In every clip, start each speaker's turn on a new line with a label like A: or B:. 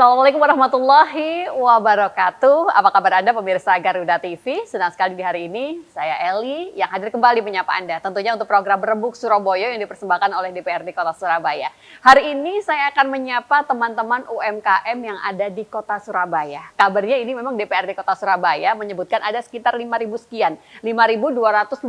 A: Assalamualaikum warahmatullahi wabarakatuh. Apa kabar Anda pemirsa Garuda TV? Senang sekali di hari ini saya Eli yang hadir kembali menyapa Anda. Tentunya untuk program Berembuk Surabaya yang dipersembahkan oleh DPRD Kota Surabaya. Hari ini saya akan menyapa teman-teman UMKM yang ada di Kota Surabaya. Kabarnya ini memang DPRD Kota Surabaya menyebutkan ada sekitar 5.000 sekian. 5.250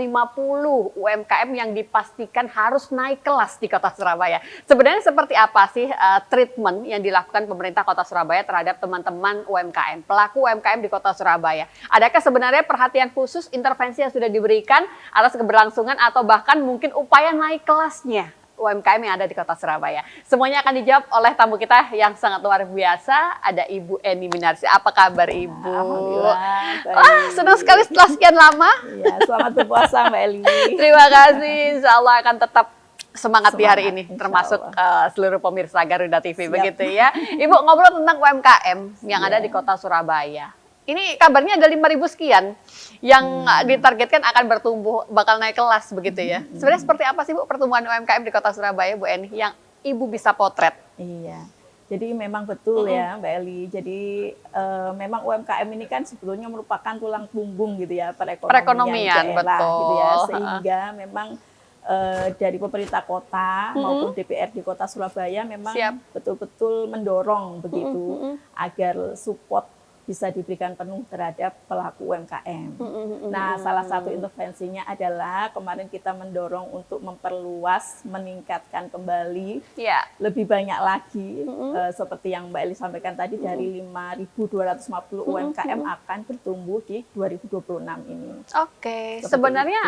A: UMKM yang dipastikan harus naik kelas di Kota Surabaya. Sebenarnya seperti apa sih treatment yang dilakukan pemerintah Kota Surabaya terhadap teman-teman UMKM, pelaku UMKM di Kota Surabaya? Adakah sebenarnya perhatian khusus, intervensi yang sudah diberikan atas keberlangsungan atau bahkan mungkin upaya naik kelasnya UMKM yang ada di Kota Surabaya? Semuanya akan dijawab oleh tamu kita yang sangat luar biasa. Ada Ibu Eni Minarsi. Apa kabar Ibu?
B: Alhamdulillah, baik.
A: Senang sekali setelah sekian lama.
B: Ya, selamat berpuasa Mbak Eli.
A: Terima kasih. Insya Allah akan tetap semangat di hari ini,
B: Semangat,
A: termasuk seluruh pemirsa Garuda TV.
B: Siap.
A: Begitu ya. Ibu, ngobrol tentang UMKM yang ada di Kota Surabaya. Ini kabarnya ada 5.000 sekian yang ditargetkan akan bertumbuh, bakal naik kelas begitu ya. Sebenarnya seperti apa sih Bu pertumbuhan UMKM di Kota Surabaya, Bu Eni, yang Ibu bisa potret?
B: Iya. Jadi memang betul ya Mbak Eli. Jadi memang UMKM ini kan sebetulnya merupakan tulang punggung gitu ya
A: Perekonomian,
B: daerah
A: betul.
B: gitu ya. Sehingga memang dari pemerintah kota maupun DPRD Kota Surabaya memang betul-betul mendorong begitu agar support bisa diberikan penuh terhadap pelaku UMKM. Nah, salah satu intervensinya adalah kemarin kita mendorong untuk memperluas, meningkatkan kembali lebih banyak lagi seperti yang Mbak Eli sampaikan tadi, dari 5.250 UMKM akan bertumbuh di 2026 ini.
A: Oke, sebenarnya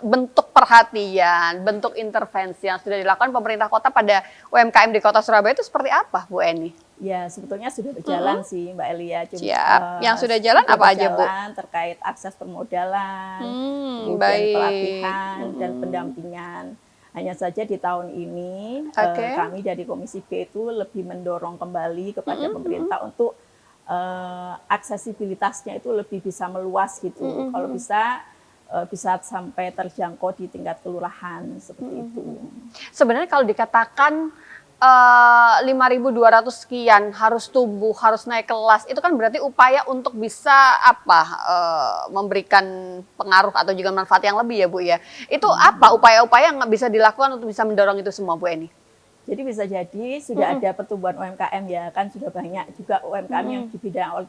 A: bentuk perhatian, bentuk intervensi yang sudah dilakukan pemerintah kota pada UMKM di Kota Surabaya itu seperti apa, Bu Eni?
B: Ya, sebetulnya sudah berjalan sih Mbak Elia.
A: Yang sudah jalan apa aja, Bu?
B: Terkait akses permodalan, kemudian pelatihan dan pendampingan. Hanya saja di tahun ini kami dari Komisi B itu lebih mendorong kembali kepada pemerintah untuk aksesibilitasnya itu lebih bisa meluas gitu. Kalau bisa sampai terjangkau di tingkat kelurahan seperti itu.
A: Sebenarnya kalau dikatakan 5.200 sekian harus tumbuh, harus naik kelas, itu kan berarti upaya untuk bisa memberikan pengaruh atau juga manfaat yang lebih ya Bu ya. Itu apa upaya-upaya yang bisa dilakukan untuk bisa mendorong itu semua Bu Eni?
B: Jadi bisa jadi sudah ada pertumbuhan UMKM ya, kan sudah banyak juga UMKM yang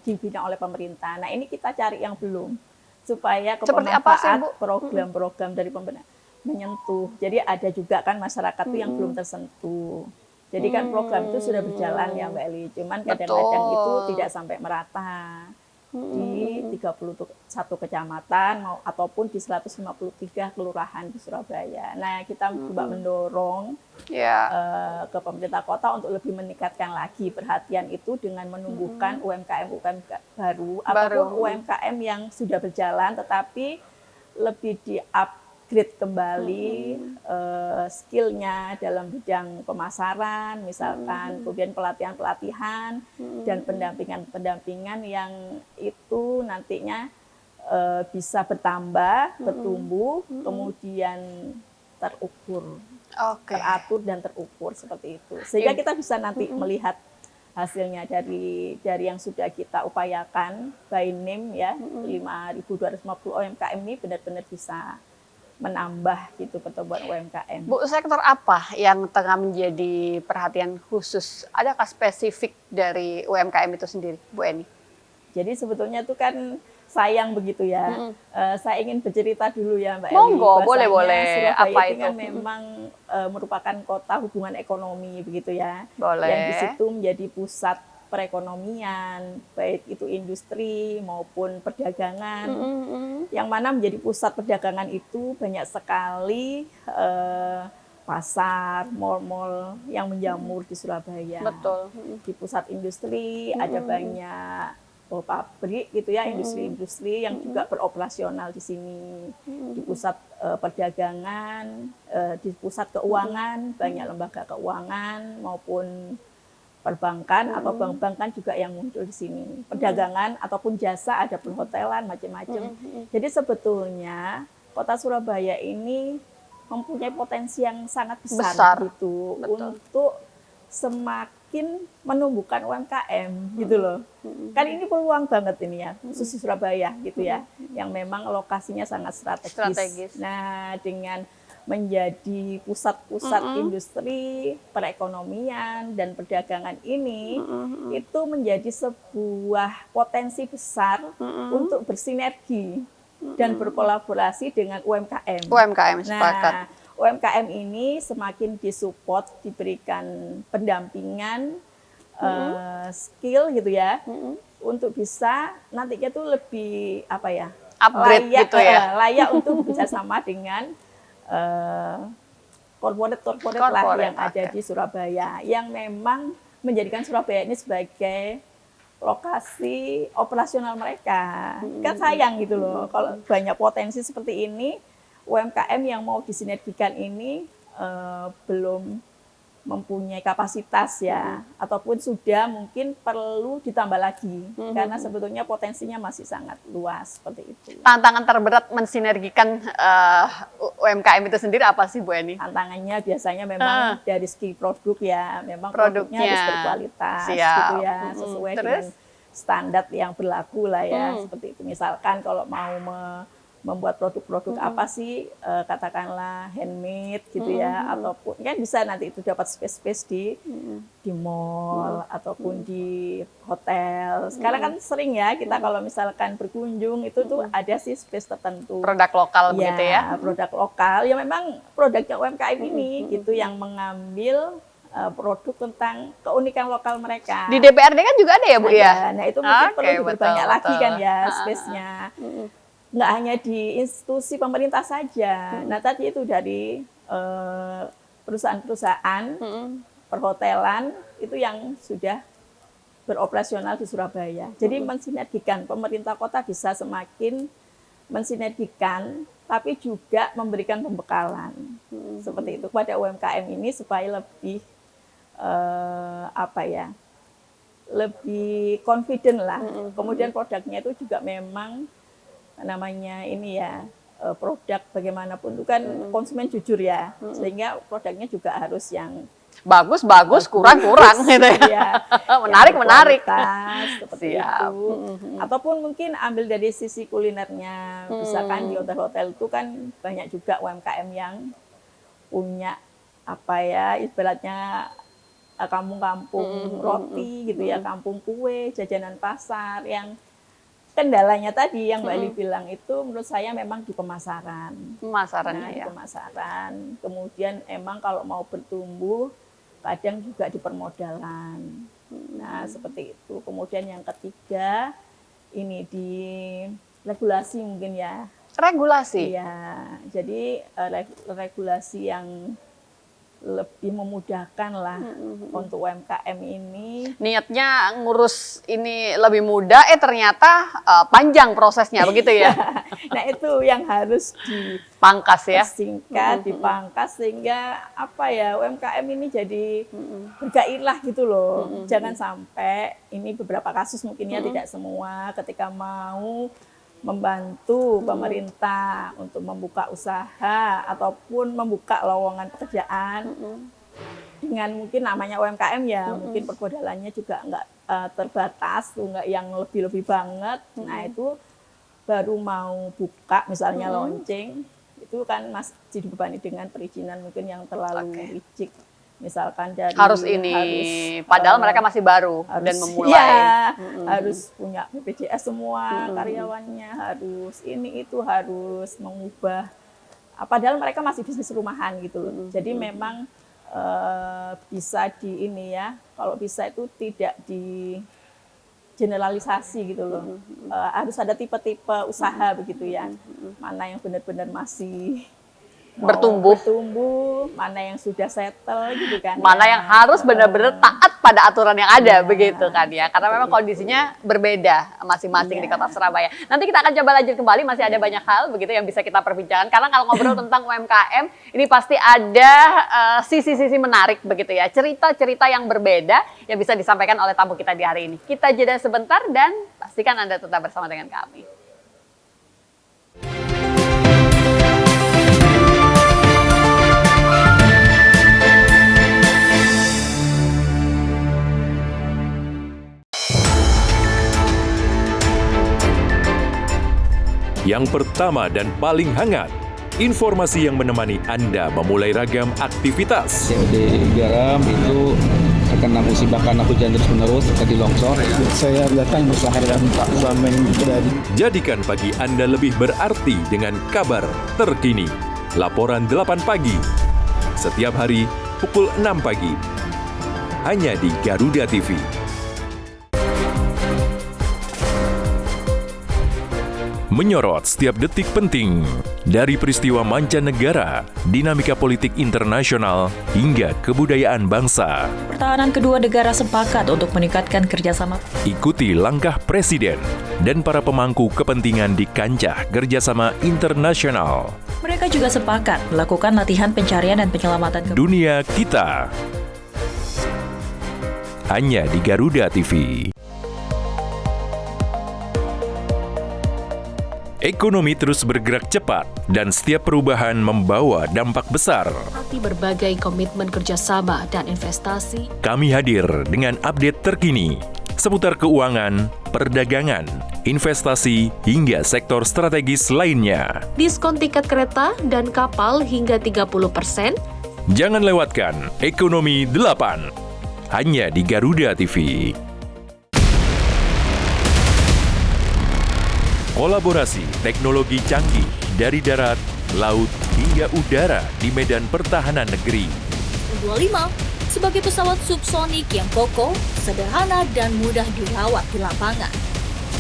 B: dibidang oleh pemerintah. Nah ini kita cari yang belum, supaya kebermanfaat program-program dari pemerintah menyentuh. Jadi ada juga kan masyarakat itu yang belum tersentuh. Jadi kan program itu sudah berjalan ya Mbak Eli, cuman kadang-kadang itu tidak sampai merata di 31 kecamatan ataupun di 153 kelurahan di Surabaya. Nah kita coba mendorong ke pemerintah kota untuk lebih meningkatkan lagi perhatian itu dengan menumbuhkan UMKM baru ataupun UMKM yang sudah berjalan tetapi lebih di-upgrade kembali skillnya dalam bidang pemasaran misalkan, kemudian pelatihan-pelatihan dan pendampingan yang itu nantinya bisa bertambah, bertumbuh, kemudian terukur, teratur dan terukur seperti itu. Sehingga kita bisa nanti melihat hasilnya dari yang sudah kita upayakan by name ya, 5.250 UMKM ini benar-benar bisa menambah gitu pertumbuhan UMKM.
A: Bu, sektor apa yang tengah menjadi perhatian khusus? Adakah spesifik dari UMKM itu sendiri, Bu Eni?
B: Jadi sebetulnya itu kan sayang begitu ya. Saya ingin bercerita dulu ya Mbak Eli.
A: Monggo, boleh.
B: Surabaya
A: apa
B: itu kan memang merupakan kota hubungan ekonomi begitu ya.
A: Boleh.
B: Yang di situ menjadi pusat perekonomian, baik itu industri maupun perdagangan, yang mana menjadi pusat perdagangan itu banyak sekali pasar, mal-mal yang menjamur di Surabaya.
A: Betul.
B: Di pusat industri ada banyak pabrik gitu ya, industri-industri yang juga beroperasional di sini. Di pusat perdagangan, di pusat keuangan, banyak lembaga keuangan maupun perbankan atau bank-bank kan juga yang muncul di sini. Perdagangan ataupun jasa, ada perhotelan, macam-macam. Jadi sebetulnya Kota Surabaya ini mempunyai potensi yang sangat besar gitu untuk semakin menumbuhkan UMKM gitu loh. Kan ini peluang banget ini ya, khusus di Surabaya gitu ya, yang memang lokasinya sangat strategis. Nah, dengan menjadi pusat-pusat industri, perekonomian, dan perdagangan ini, itu menjadi sebuah potensi besar untuk bersinergi dan berkolaborasi dengan UMKM.
A: UMKM, sepakat.
B: Nah, UMKM ini semakin disupport, diberikan pendampingan, skill gitu ya, untuk bisa nantinya tuh lebih apa ya,
A: upgrade layak, gitu ya,
B: layak untuk bekerjasama dengan corporate lah yang ada di Surabaya, yang memang menjadikan Surabaya ini sebagai lokasi operasional mereka. Kan sayang gitu loh, kalau banyak potensi seperti ini, UMKM yang mau disinergikan ini belum mempunyai kapasitas ya, ataupun sudah mungkin perlu ditambah lagi, karena sebetulnya potensinya masih sangat luas seperti itu.
A: Tantangan terberat mensinergikan UMKM itu sendiri apa sih Bu Eni?
B: Tantangannya biasanya memang dari segi produk ya, memang produknya harus berkualitas gitu ya, sesuai dengan standar yang berlaku lah ya, seperti itu. Misalkan kalau mau membuat produk-produk apa sih, katakanlah handmade gitu ya, ataupun kan bisa nanti itu dapat space di mall ataupun di hotel. Sekarang kan sering ya kita kalau misalkan berkunjung itu tuh ada sih space tertentu.
A: Produk lokal ya, begitu ya?
B: Produk lokal, ya memang produknya UMKM ini gitu yang mengambil produk tentang keunikan lokal mereka.
A: Di DPRD kan juga ada ya Bu ya?
B: Nah itu mungkin perlu diperbanyak lagi kan ya space-nya. Nggak hanya di institusi pemerintah saja. Nah tadi itu dari perusahaan-perusahaan, perhotelan, itu yang sudah beroperasional di Surabaya. Jadi mensinergikan, pemerintah kota bisa semakin mensinergikan, tapi juga memberikan pembekalan. Seperti itu kepada UMKM ini supaya lebih, lebih confident lah. Kemudian produknya itu juga memang namanya ini ya, produk bagaimanapun itu kan konsumen jujur ya, sehingga produknya juga harus yang
A: bagus, kurang gitu ya. Menarik.
B: Seperti itu. Ataupun mungkin ambil dari sisi kulinernya, misalkan di hotel-hotel itu kan banyak juga UMKM yang punya apa ya, ibaratnya kampung-kampung roti gitu ya, kampung kue, jajanan pasar, yang kendalanya tadi yang Mbak Eli bilang itu menurut saya memang di pemasaran.
A: Pemasarannya
B: ya. Pemasaran. Kemudian emang kalau mau bertumbuh kadang juga di permodalan. Nah, seperti itu. Kemudian yang ketiga ini di regulasi mungkin ya.
A: Regulasi?
B: Iya. Jadi regulasi yang lebih memudahkan lah untuk UMKM ini.
A: Niatnya ngurus ini lebih mudah, ternyata panjang prosesnya, begitu ya?
B: Nah itu yang harus
A: dipangkas ya?
B: Singkat, dipangkas, sehingga apa ya, UMKM ini jadi bergairah gitu loh. Jangan sampai, ini beberapa kasus mungkinnya tidak semua, ketika mau membantu pemerintah untuk membuka usaha ataupun membuka lowongan pekerjaan dengan mungkin namanya UMKM ya, mungkin permodalannya juga nggak terbatas, nggak yang lebih-lebih banget. Nah itu baru mau buka misalnya launching, itu kan masih dibebani dengan perizinan mungkin yang terlalu licik. Misalkan dari
A: harus padahal mereka masih baru dan memulai.
B: Iya, harus punya BPJS semua, karyawannya harus harus mengubah. Padahal mereka masih bisnis rumahan gitu loh. Jadi memang bisa kalau bisa itu tidak di generalisasi gitu loh. Harus ada tipe-tipe usaha begitu ya. Mana yang benar-benar masih bertumbuh, mana yang sudah settle gitu kan.
A: Mana yang harus benar-benar taat pada aturan yang ada, begitu kan ya. Karena memang kondisinya berbeda masing-masing di Kota Surabaya. Nanti kita akan coba lanjut kembali, masih ada banyak hal begitu yang bisa kita perbincangkan. Karena kalau ngobrol tentang UMKM, ini pasti ada sisi-sisi menarik begitu ya. Cerita-cerita yang berbeda yang bisa disampaikan oleh tamu kita di hari ini. Kita jeda sebentar dan pastikan Anda tetap bersama dengan kami.
C: yang pertama dan paling hangat. Informasi yang menemani Anda memulai ragam aktivitas.
D: COD garam itu terkena musibah karena hujan terus-menerus terjadi longsor.
E: Saya datang bersama dengan Pak Wamen tadi.
C: Jadikan pagi Anda lebih berarti dengan kabar terkini. Laporan 8 pagi. Setiap hari pukul 6 pagi. Hanya di Garuda TV. Menyorot setiap detik penting, dari peristiwa mancanegara, dinamika politik internasional, hingga kebudayaan bangsa.
F: Pertahanan kedua negara sepakat untuk meningkatkan kerjasama.
C: Ikuti langkah Presiden dan para pemangku kepentingan di kancah kerjasama internasional.
F: Mereka juga sepakat melakukan latihan pencarian dan penyelamatan
C: Dunia kita. Hanya di Garuda TV. Ekonomi terus bergerak cepat dan setiap perubahan membawa dampak besar.
G: Arti berbagai komitmen kerjasama dan investasi.
C: Kami hadir dengan update terkini seputar keuangan, perdagangan, investasi, hingga sektor strategis lainnya.
G: Diskon tiket kereta dan kapal hingga 30%.
C: Jangan lewatkan Ekonomi 8. Hanya di Garuda TV. Kolaborasi teknologi canggih dari darat, laut, hingga udara di medan pertahanan negeri.
H: 25 sebagai pesawat subsonik yang kokoh, sederhana, dan mudah dirawat di lapangan.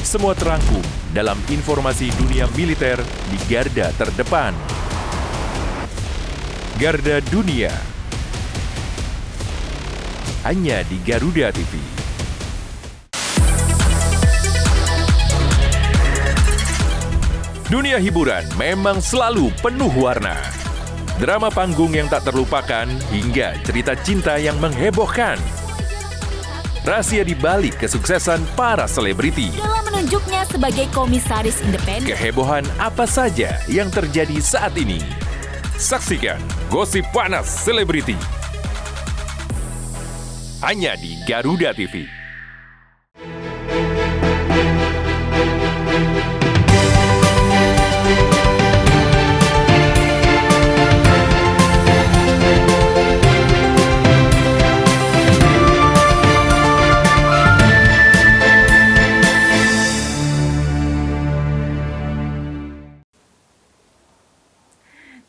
C: Semua terangkum dalam informasi dunia militer di garda terdepan. Garda Dunia. Hanya di Garuda TV. Dunia hiburan memang selalu penuh warna. Drama panggung yang tak terlupakan hingga cerita cinta yang menghebohkan. Rahasia di balik kesuksesan para selebriti.
H: Dalam menunjuknya sebagai komisaris independen.
C: Kehebohan apa saja yang terjadi saat ini. Saksikan Gosip Panas Selebriti. Hanya di Garuda TV.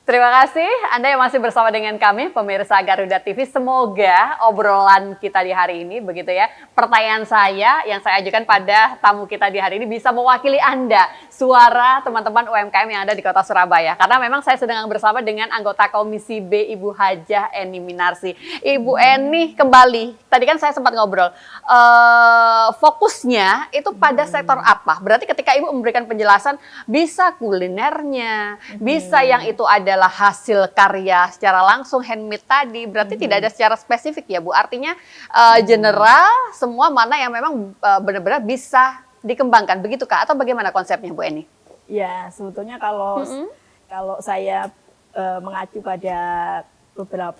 A: Terima kasih Anda yang masih bersama dengan kami, pemirsa Garuda TV. Semoga obrolan kita di hari ini, begitu ya, pertanyaan saya yang saya ajukan pada tamu kita di hari ini bisa mewakili Anda, suara teman-teman UMKM yang ada di Kota Surabaya. Karena memang saya sedang bersama dengan anggota Komisi B, Ibu Hajah Eni Minarsi. Ibu Eni, kembali, tadi kan saya sempat ngobrol, fokusnya itu pada sektor apa? Berarti ketika Ibu memberikan penjelasan, bisa kulinernya, bisa yang itu adalah hasil karya secara langsung handmade tadi, berarti tidak ada secara spesifik ya Bu. Artinya general semua mana yang memang benar-benar bisa dikembangkan, begitu Kak? Atau bagaimana konsepnya Bu Eni?
B: Ya, sebetulnya kalau saya mengacu pada beberapa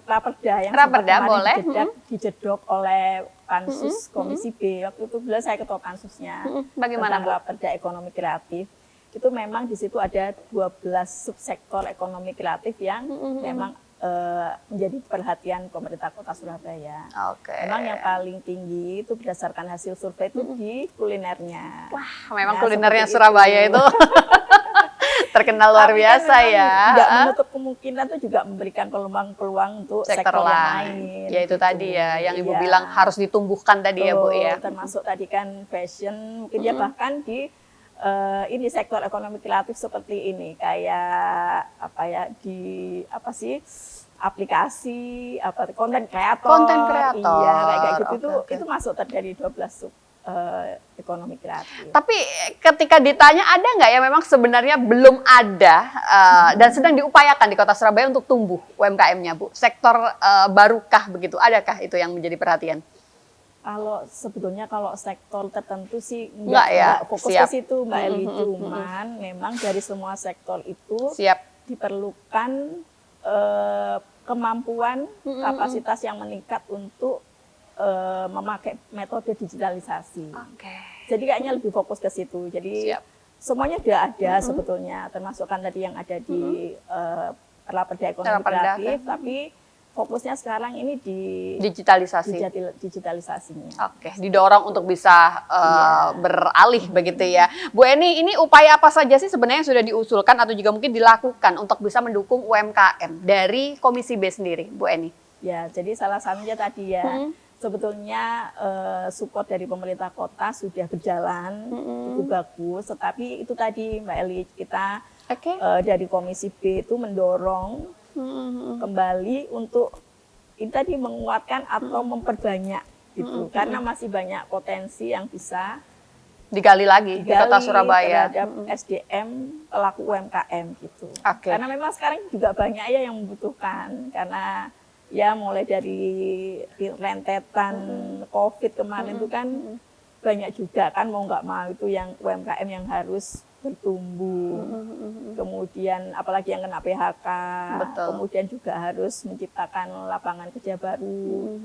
B: raperda yang dijedok oleh Pansus Komisi B. Waktu itu beliau saya ketua Pansusnya.
A: Bagaimana
B: tentang raperda ekonomi kreatif. Itu memang di situ ada 12 subsektor ekonomi kreatif yang memang menjadi perhatian pemerintah Kota Surabaya. Memang yang paling tinggi itu berdasarkan hasil survei itu di kulinernya.
A: Wah, memang kulinernya Surabaya itu terkenal luar biasa ya.
B: Tidak menutup kemungkinan itu juga memberikan peluang untuk sektor yang lain.
A: Ya itu tadi ya, yang Ibu bilang harus ditumbuhkan tadi ya Bu ya.
B: Termasuk tadi kan fashion, mungkin ya bahkan di ini sektor ekonomi kreatif seperti ini kayak aplikasi konten kreator, iya kayak gitu itu masuk dari 12 sub ekonomi kreatif.
A: Tapi ketika ditanya ada nggak ya memang sebenarnya belum ada dan sedang diupayakan di Kota Surabaya untuk tumbuh UMKM-nya Bu, sektor barukah begitu, adakah itu yang menjadi perhatian?
B: Kalau sebetulnya kalau sektor tertentu sih
A: nggak
B: fokus ke situ Mbak Eli, cuman memang dari semua sektor itu diperlukan kemampuan kapasitas yang meningkat untuk memakai metode digitalisasi. Jadi kayaknya lebih fokus ke situ. Jadi semuanya sudah ada sebetulnya, termasuk kan tadi yang ada di Raperda Ekonomi
A: Raperda,
B: Kreatif, tapi fokusnya sekarang ini di digitalisasinya.
A: Oke, didorong untuk bisa beralih begitu ya. Bu Eni, ini upaya apa saja sih sebenarnya yang sudah diusulkan atau juga mungkin dilakukan untuk bisa mendukung UMKM dari Komisi B sendiri, Bu Eni?
B: Ya, jadi salah satunya tadi ya, sebetulnya support dari pemerintah kota sudah berjalan cukup bagus, tetapi itu tadi Mbak Eli, kita dari Komisi B itu mendorong kembali untuk ini tadi menguatkan atau memperbanyak gitu, karena masih banyak potensi yang bisa
A: digali lagi di Kota Surabaya
B: terhadap SDM pelaku UMKM gitu. Karena memang sekarang juga banyak ya yang membutuhkan, karena ya mulai dari rentetan COVID kemarin itu kan banyak juga kan mau nggak mau itu yang UMKM yang harus bertumbuh, kemudian apalagi yang kena PHK, kemudian juga harus menciptakan lapangan kerja baru.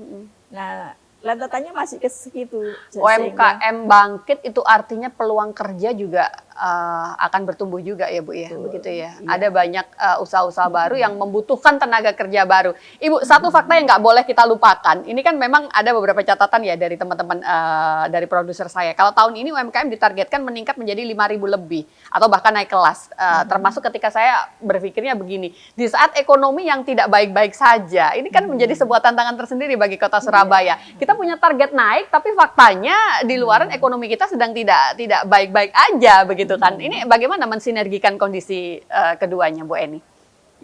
B: Nah, rentetannya masih ke segitu.
A: UMKM bangkit itu artinya peluang kerja juga akan bertumbuh juga ya Bu ya, begitu ya. Iya. Ada banyak usaha-usaha baru yang membutuhkan tenaga kerja baru. Ibu, satu fakta yang nggak boleh kita lupakan, ini kan memang ada beberapa catatan ya dari teman-teman dari produser saya. Kalau tahun ini UMKM ditargetkan meningkat menjadi 5.000 lebih atau bahkan naik kelas. Termasuk ketika saya berpikirnya begini, di saat ekonomi yang tidak baik-baik saja, ini kan menjadi sebuah tantangan tersendiri bagi Kota Surabaya. Kita punya target naik, tapi faktanya di luaran ekonomi kita sedang tidak baik-baik aja begitu kan. Ini bagaimana mensinergikan kondisi keduanya, Bu Eni?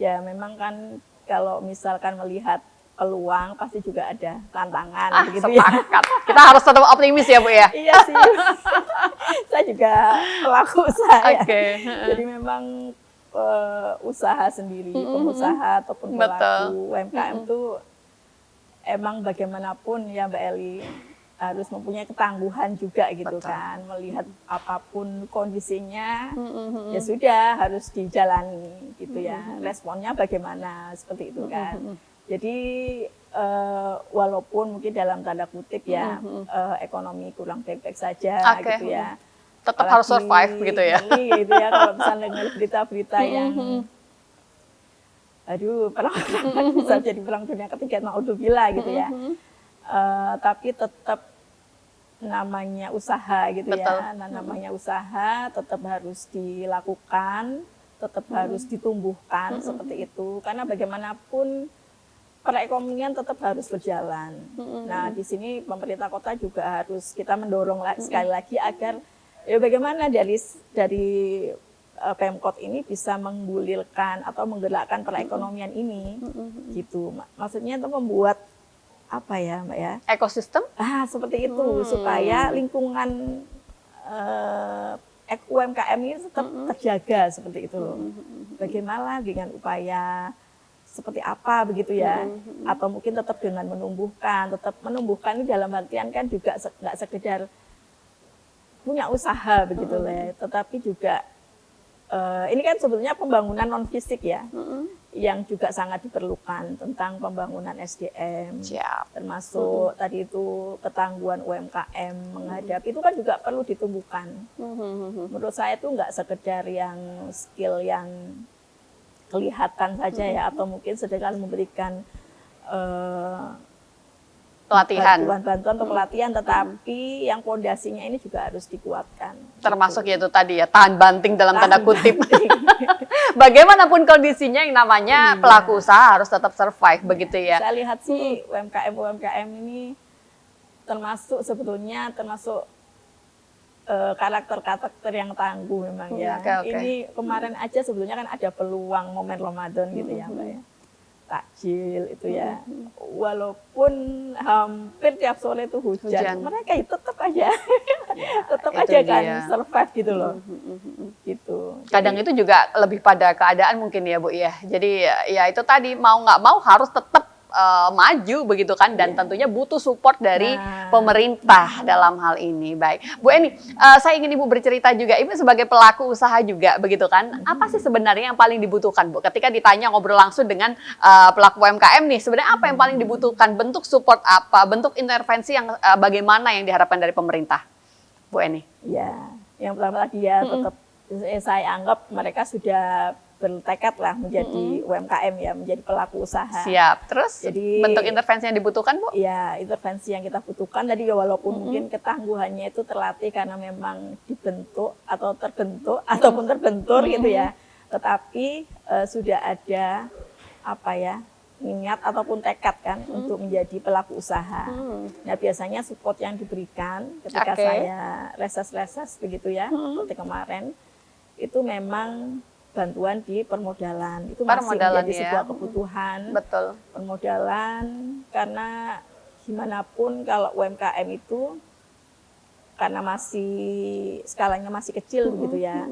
B: Ya memang kan kalau misalkan melihat peluang pasti juga ada tantangan begitu
A: sepakat. Ya. Kita harus tetap optimis ya Bu ya?
B: Iya sih, saya juga pelaku usaha ya. Jadi memang usaha sendiri, pengusaha ataupun pelaku UMKM itu emang bagaimanapun ya Mbak Eli harus mempunyai ketangguhan juga gitu kan, melihat apapun kondisinya ya sudah harus dijalani gitu ya, responnya bagaimana seperti itu kan. Jadi walaupun mungkin dalam tanda kutip ya ekonomi kurang baik-baik saja gitu ya,
A: tetap harus survive gitu ya.
B: Gitu ya, kalau misalnya dengar berita-berita yang aduh perang bisa jadi perang dunia ketiga naudzubillah gitu ya. Tapi tetap namanya usaha gitu ya. Nah, namanya usaha tetap harus dilakukan, tetap harus ditumbuhkan seperti itu. Karena bagaimanapun perekonomian tetap harus berjalan. Nah, di sini pemerintah kota juga harus kita mendorong sekali lagi agar ya bagaimana dari Pemkot ini bisa menggulirkan atau menggerakkan perekonomian ini gitu. Maksudnya itu membuat apa ya Mbak ya?
A: Ekosistem?
B: Seperti itu supaya lingkungan UMKM ini tetap terjaga seperti itu loh. Bagaimana dengan upaya seperti apa begitu ya? Atau mungkin tetap dengan menumbuhkan ini dalam artian kan juga nggak sekedar punya usaha begitu lah, tetapi juga ini kan sebetulnya pembangunan non fisik ya, yang juga sangat diperlukan tentang pembangunan SDM, termasuk tadi itu ketangguhan UMKM menghadapi itu kan juga perlu ditumbuhkan. Menurut saya itu nggak sekedar yang skill yang kelihatan saja ya, atau mungkin sedang memberikan bantuan atau pelatihan, tetapi yang pondasinya ini juga harus dikuatkan.
A: Termasuk yaitu tadi ya, tahan banting dalam tanda kutip. Bagaimanapun kondisinya yang namanya pelaku usaha harus tetap survive begitu ya.
B: Saya lihat sih UMKM ini termasuk karakter yang tangguh memang ya. Ini kemarin aja sebetulnya kan ada peluang momen Ramadan gitu ya Mbak ya. Takjil itu ya, walaupun hampir tiap sore itu hujan. Mereka itu tetap aja kan survive gitu loh. Gitu.
A: Kadang itu juga lebih pada keadaan mungkin ya Bu ya. Jadi ya itu tadi mau nggak mau harus tetap maju begitu kan, dan tentunya butuh support dari pemerintah dalam hal ini. Baik, Bu Eni, saya ingin Ibu bercerita juga, Ibu sebagai pelaku usaha juga begitu kan, apa sih sebenarnya yang paling dibutuhkan Bu? Ketika ditanya ngobrol langsung dengan pelaku UMKM nih, sebenarnya apa yang paling dibutuhkan? Bentuk support apa? Bentuk intervensi yang bagaimana yang diharapkan dari pemerintah, Bu Eni?
B: Ya, yang pertama tadi ya tetap Saya anggap mereka sudah bertekad lah menjadi UMKM ya, menjadi pelaku usaha.
A: Siap. Terus
B: Jadi,
A: bentuk intervensi yang dibutuhkan, Bu?
B: Ya, intervensi yang kita butuhkan tadi ya, walaupun mungkin ketangguhannya itu terlatih karena memang dibentuk atau terbentuk ataupun terbentur gitu ya. Tetapi sudah ada niat ataupun tekad kan untuk menjadi pelaku usaha. Nah, biasanya support yang diberikan ketika saya reses-reses begitu ya, seperti kemarin itu memang bantuan di permodalan. Itu masih menjadi sebuah kebutuhan.
A: Betul.
B: Permodalan, karena gimana pun kalau UMKM itu karena masih skalanya masih kecil gitu ya,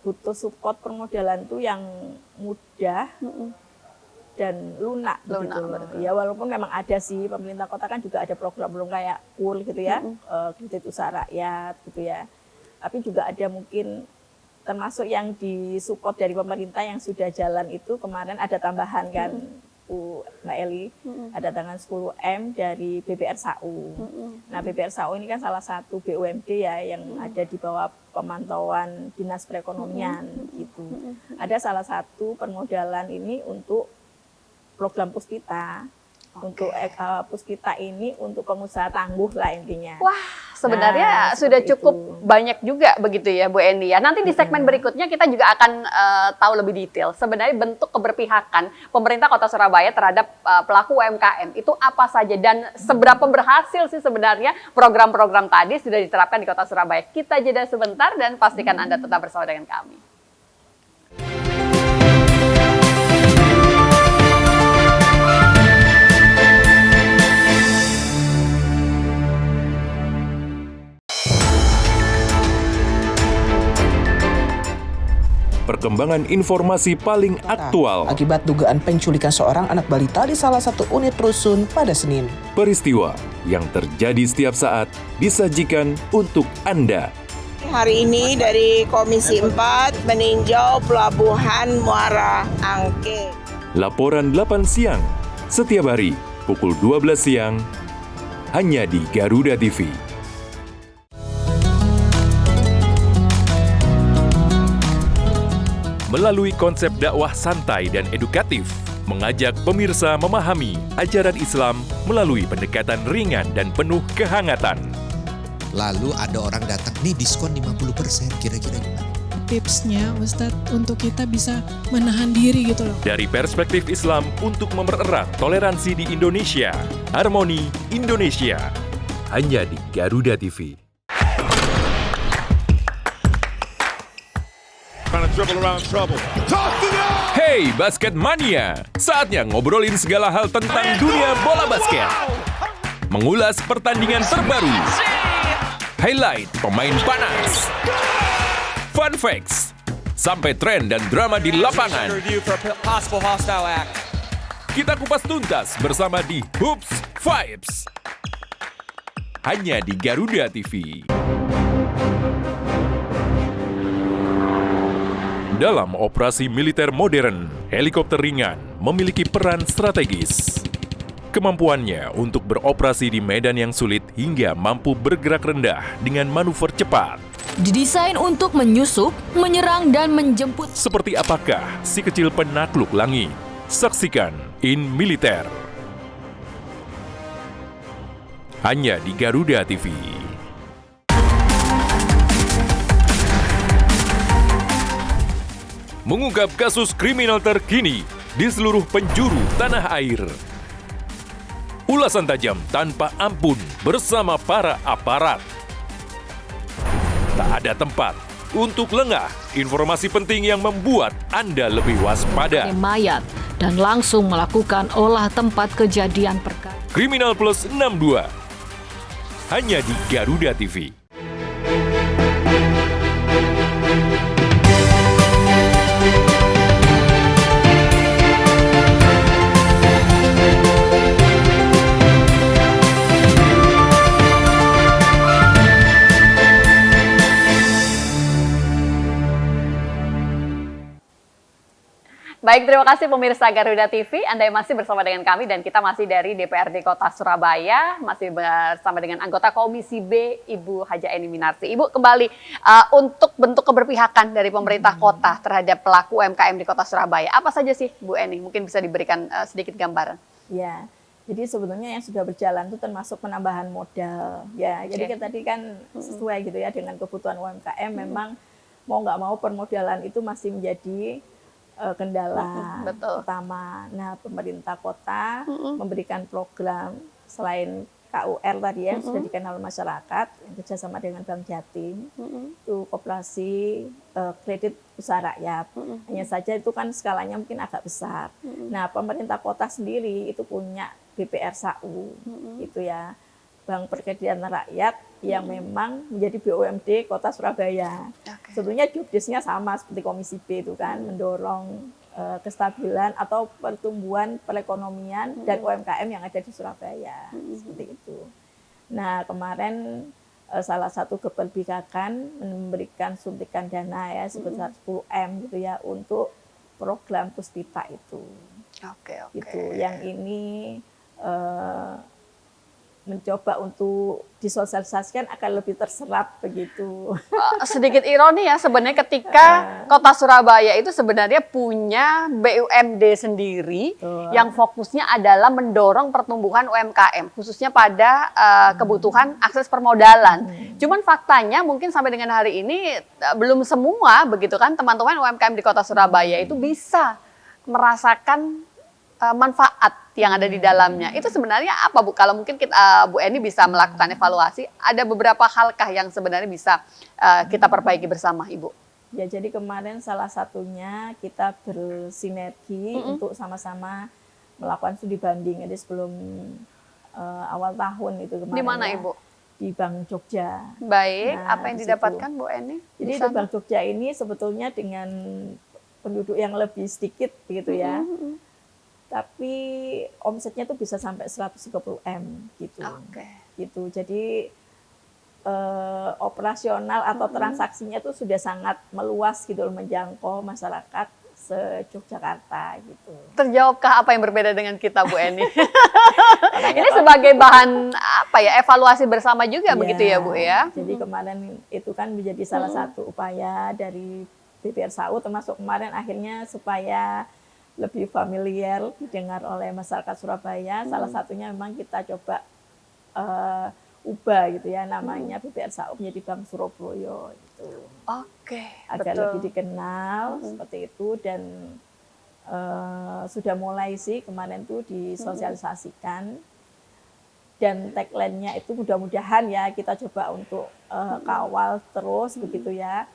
B: butuh support permodalan itu yang mudah dan lunak gitu. Ya walaupun memang ada sih, pemerintah kota kan juga ada program belum kayak KUR gitu ya, kredit usaha rakyat gitu ya. Tapi juga ada mungkin termasuk yang disupport dari pemerintah yang sudah jalan itu kemarin ada tambahan kan, Mbak Eli, ada tangan 10M dari BPR SAU. Nah, BPR SAU ini kan salah satu BUMD ya yang ada di bawah pemantauan Dinas Perekonomian gitu. Ada salah satu permodalan ini untuk program Puspita. Untuk Puspita ini untuk pengusaha tangguh lah intinya.
A: Wah, sebenarnya sudah cukup banyak juga begitu ya Bu Eni ya. Nanti di segmen berikutnya kita juga akan tahu lebih detail sebenarnya bentuk keberpihakan pemerintah Kota Surabaya terhadap pelaku UMKM itu apa saja dan seberapa berhasil sih sebenarnya program-program tadi sudah diterapkan di Kota Surabaya. Kita jeda sebentar dan pastikan Anda tetap bersama dengan kami.
C: Perkembangan informasi paling aktual.
E: Akibat dugaan penculikan seorang anak balita di salah satu unit rusun pada Senin.
C: Peristiwa yang terjadi setiap saat disajikan untuk Anda.
I: Hari ini dari Komisi 4 meninjau Pelabuhan Muara Angke.
C: Laporan 8 siang, setiap hari pukul 12 siang, hanya di Garuda TV. Melalui konsep dakwah santai dan edukatif, mengajak pemirsa memahami ajaran Islam melalui pendekatan ringan dan penuh kehangatan.
J: Lalu ada orang datang, nih diskon 50%, kira-kira gimana?
K: Tipsnya Ustadz untuk kita bisa menahan diri gitu loh.
C: Dari perspektif Islam untuk mempererat toleransi di Indonesia, Harmoni Indonesia, hanya di Garuda TV. Hey basket mania, saatnya ngobrolin segala hal tentang dunia bola basket. Mengulas pertandingan terbaru, highlight pemain panas, fun facts, sampai tren dan drama di lapangan. Kita kupas tuntas bersama di Hoops Vibes, hanya di Garuda TV. Dalam operasi militer modern, helikopter ringan memiliki peran strategis. Kemampuannya untuk beroperasi di medan yang sulit hingga mampu bergerak rendah dengan manuver cepat.
H: Didesain untuk menyusup, menyerang, dan menjemput.
C: Seperti apakah si kecil penakluk langit? Saksikan In Militer. Hanya di Garuda TV. Mengungkap kasus kriminal terkini di seluruh penjuru tanah air. Ulasan tajam tanpa ampun bersama para aparat. Tak ada tempat untuk lengah, informasi penting yang membuat Anda lebih waspada.
G: Mayat dan langsung melakukan olah tempat kejadian perkara.
C: Kriminal Plus 62 hanya di Garuda TV.
A: Baik, terima kasih pemirsa Garuda TV. Anda masih bersama dengan kami dan kita masih dari DPRD Kota Surabaya, masih bersama dengan anggota Komisi B, Ibu Haja Eni Minarsi. Ibu, kembali untuk bentuk keberpihakan dari pemerintah kota terhadap pelaku UMKM di Kota Surabaya. Apa saja sih, Bu Eni? Mungkin bisa diberikan sedikit gambaran.
B: Ya, jadi sebetulnya yang sudah berjalan itu termasuk penambahan modal. Ya, jadi kita tadi kan sesuai gitu ya dengan kebutuhan UMKM. Memang mau nggak mau permodalan itu masih menjadi kendala utama. Nah, pemerintah kota memberikan program selain KUR tadi yang sudah dikenal masyarakat, yang kerjasama dengan Bank Jatim, itu koperasi kredit usaha rakyat. Hanya saja itu kan skalanya mungkin agak besar. Nah, pemerintah kota sendiri itu punya BPR SAU, gitu ya, Bank Perkreditan Rakyat yang memang menjadi BUMD Kota Surabaya. Sebetulnya jobdesknya sama seperti Komisi B itu kan, mendorong kestabilan atau pertumbuhan perekonomian dan UMKM yang ada di Surabaya, seperti itu. Nah, kemarin salah satu keberpihakan memberikan suntikan dana ya sebesar 10M gitu ya untuk program Puspita itu. Gitu. Yang ini mencoba untuk disosialisasikan akan lebih terserap begitu.
A: Sedikit ironi ya sebenarnya ketika Kota Surabaya itu sebenarnya punya BUMD sendiri yang fokusnya adalah mendorong pertumbuhan UMKM khususnya pada kebutuhan akses permodalan. Cuman faktanya mungkin sampai dengan hari ini belum semua begitu kan teman-teman UMKM di Kota Surabaya itu bisa merasakan manfaat yang ada di dalamnya. Itu sebenarnya apa, Bu? Kalau mungkin kita, Bu Eni bisa melakukan evaluasi, ada beberapa halkah yang sebenarnya bisa kita perbaiki bersama, Ibu?
B: Ya, jadi kemarin salah satunya kita bersinergi untuk sama-sama melakukan studi banding. Jadi sebelum awal tahun itu kemarin.
A: Di mana, Ibu?
B: Di Bank Jogja.
A: Baik, apa yang didapatkan, Bu Eni?
B: Jadi di Bank Jogja ini sebetulnya dengan penduduk yang lebih sedikit, begitu ya. Tapi omsetnya tuh bisa sampai 130M gitu. Gitu. Jadi operasional atau transaksinya tuh sudah sangat meluas gitu menjangkau masyarakat se-Yogyakarta gitu.
A: Terjawabkah apa yang berbeda dengan kita, Bu Eni? Ini sebagai bahan apa ya, evaluasi bersama juga begitu ya, Bu ya?
B: Jadi kemarin itu kan menjadi salah satu upaya dari BPR SAU, termasuk kemarin akhirnya supaya lebih familiar didengar oleh masyarakat Surabaya. Salah satunya memang kita coba ubah gitu ya namanya BPR SAU menjadi Bank Surabaya gitu. Agar lebih dikenal seperti itu dan sudah mulai sih kemarin tuh disosialisasikan dan tagline-nya itu mudah-mudahan ya kita coba untuk kawal terus begitu ya.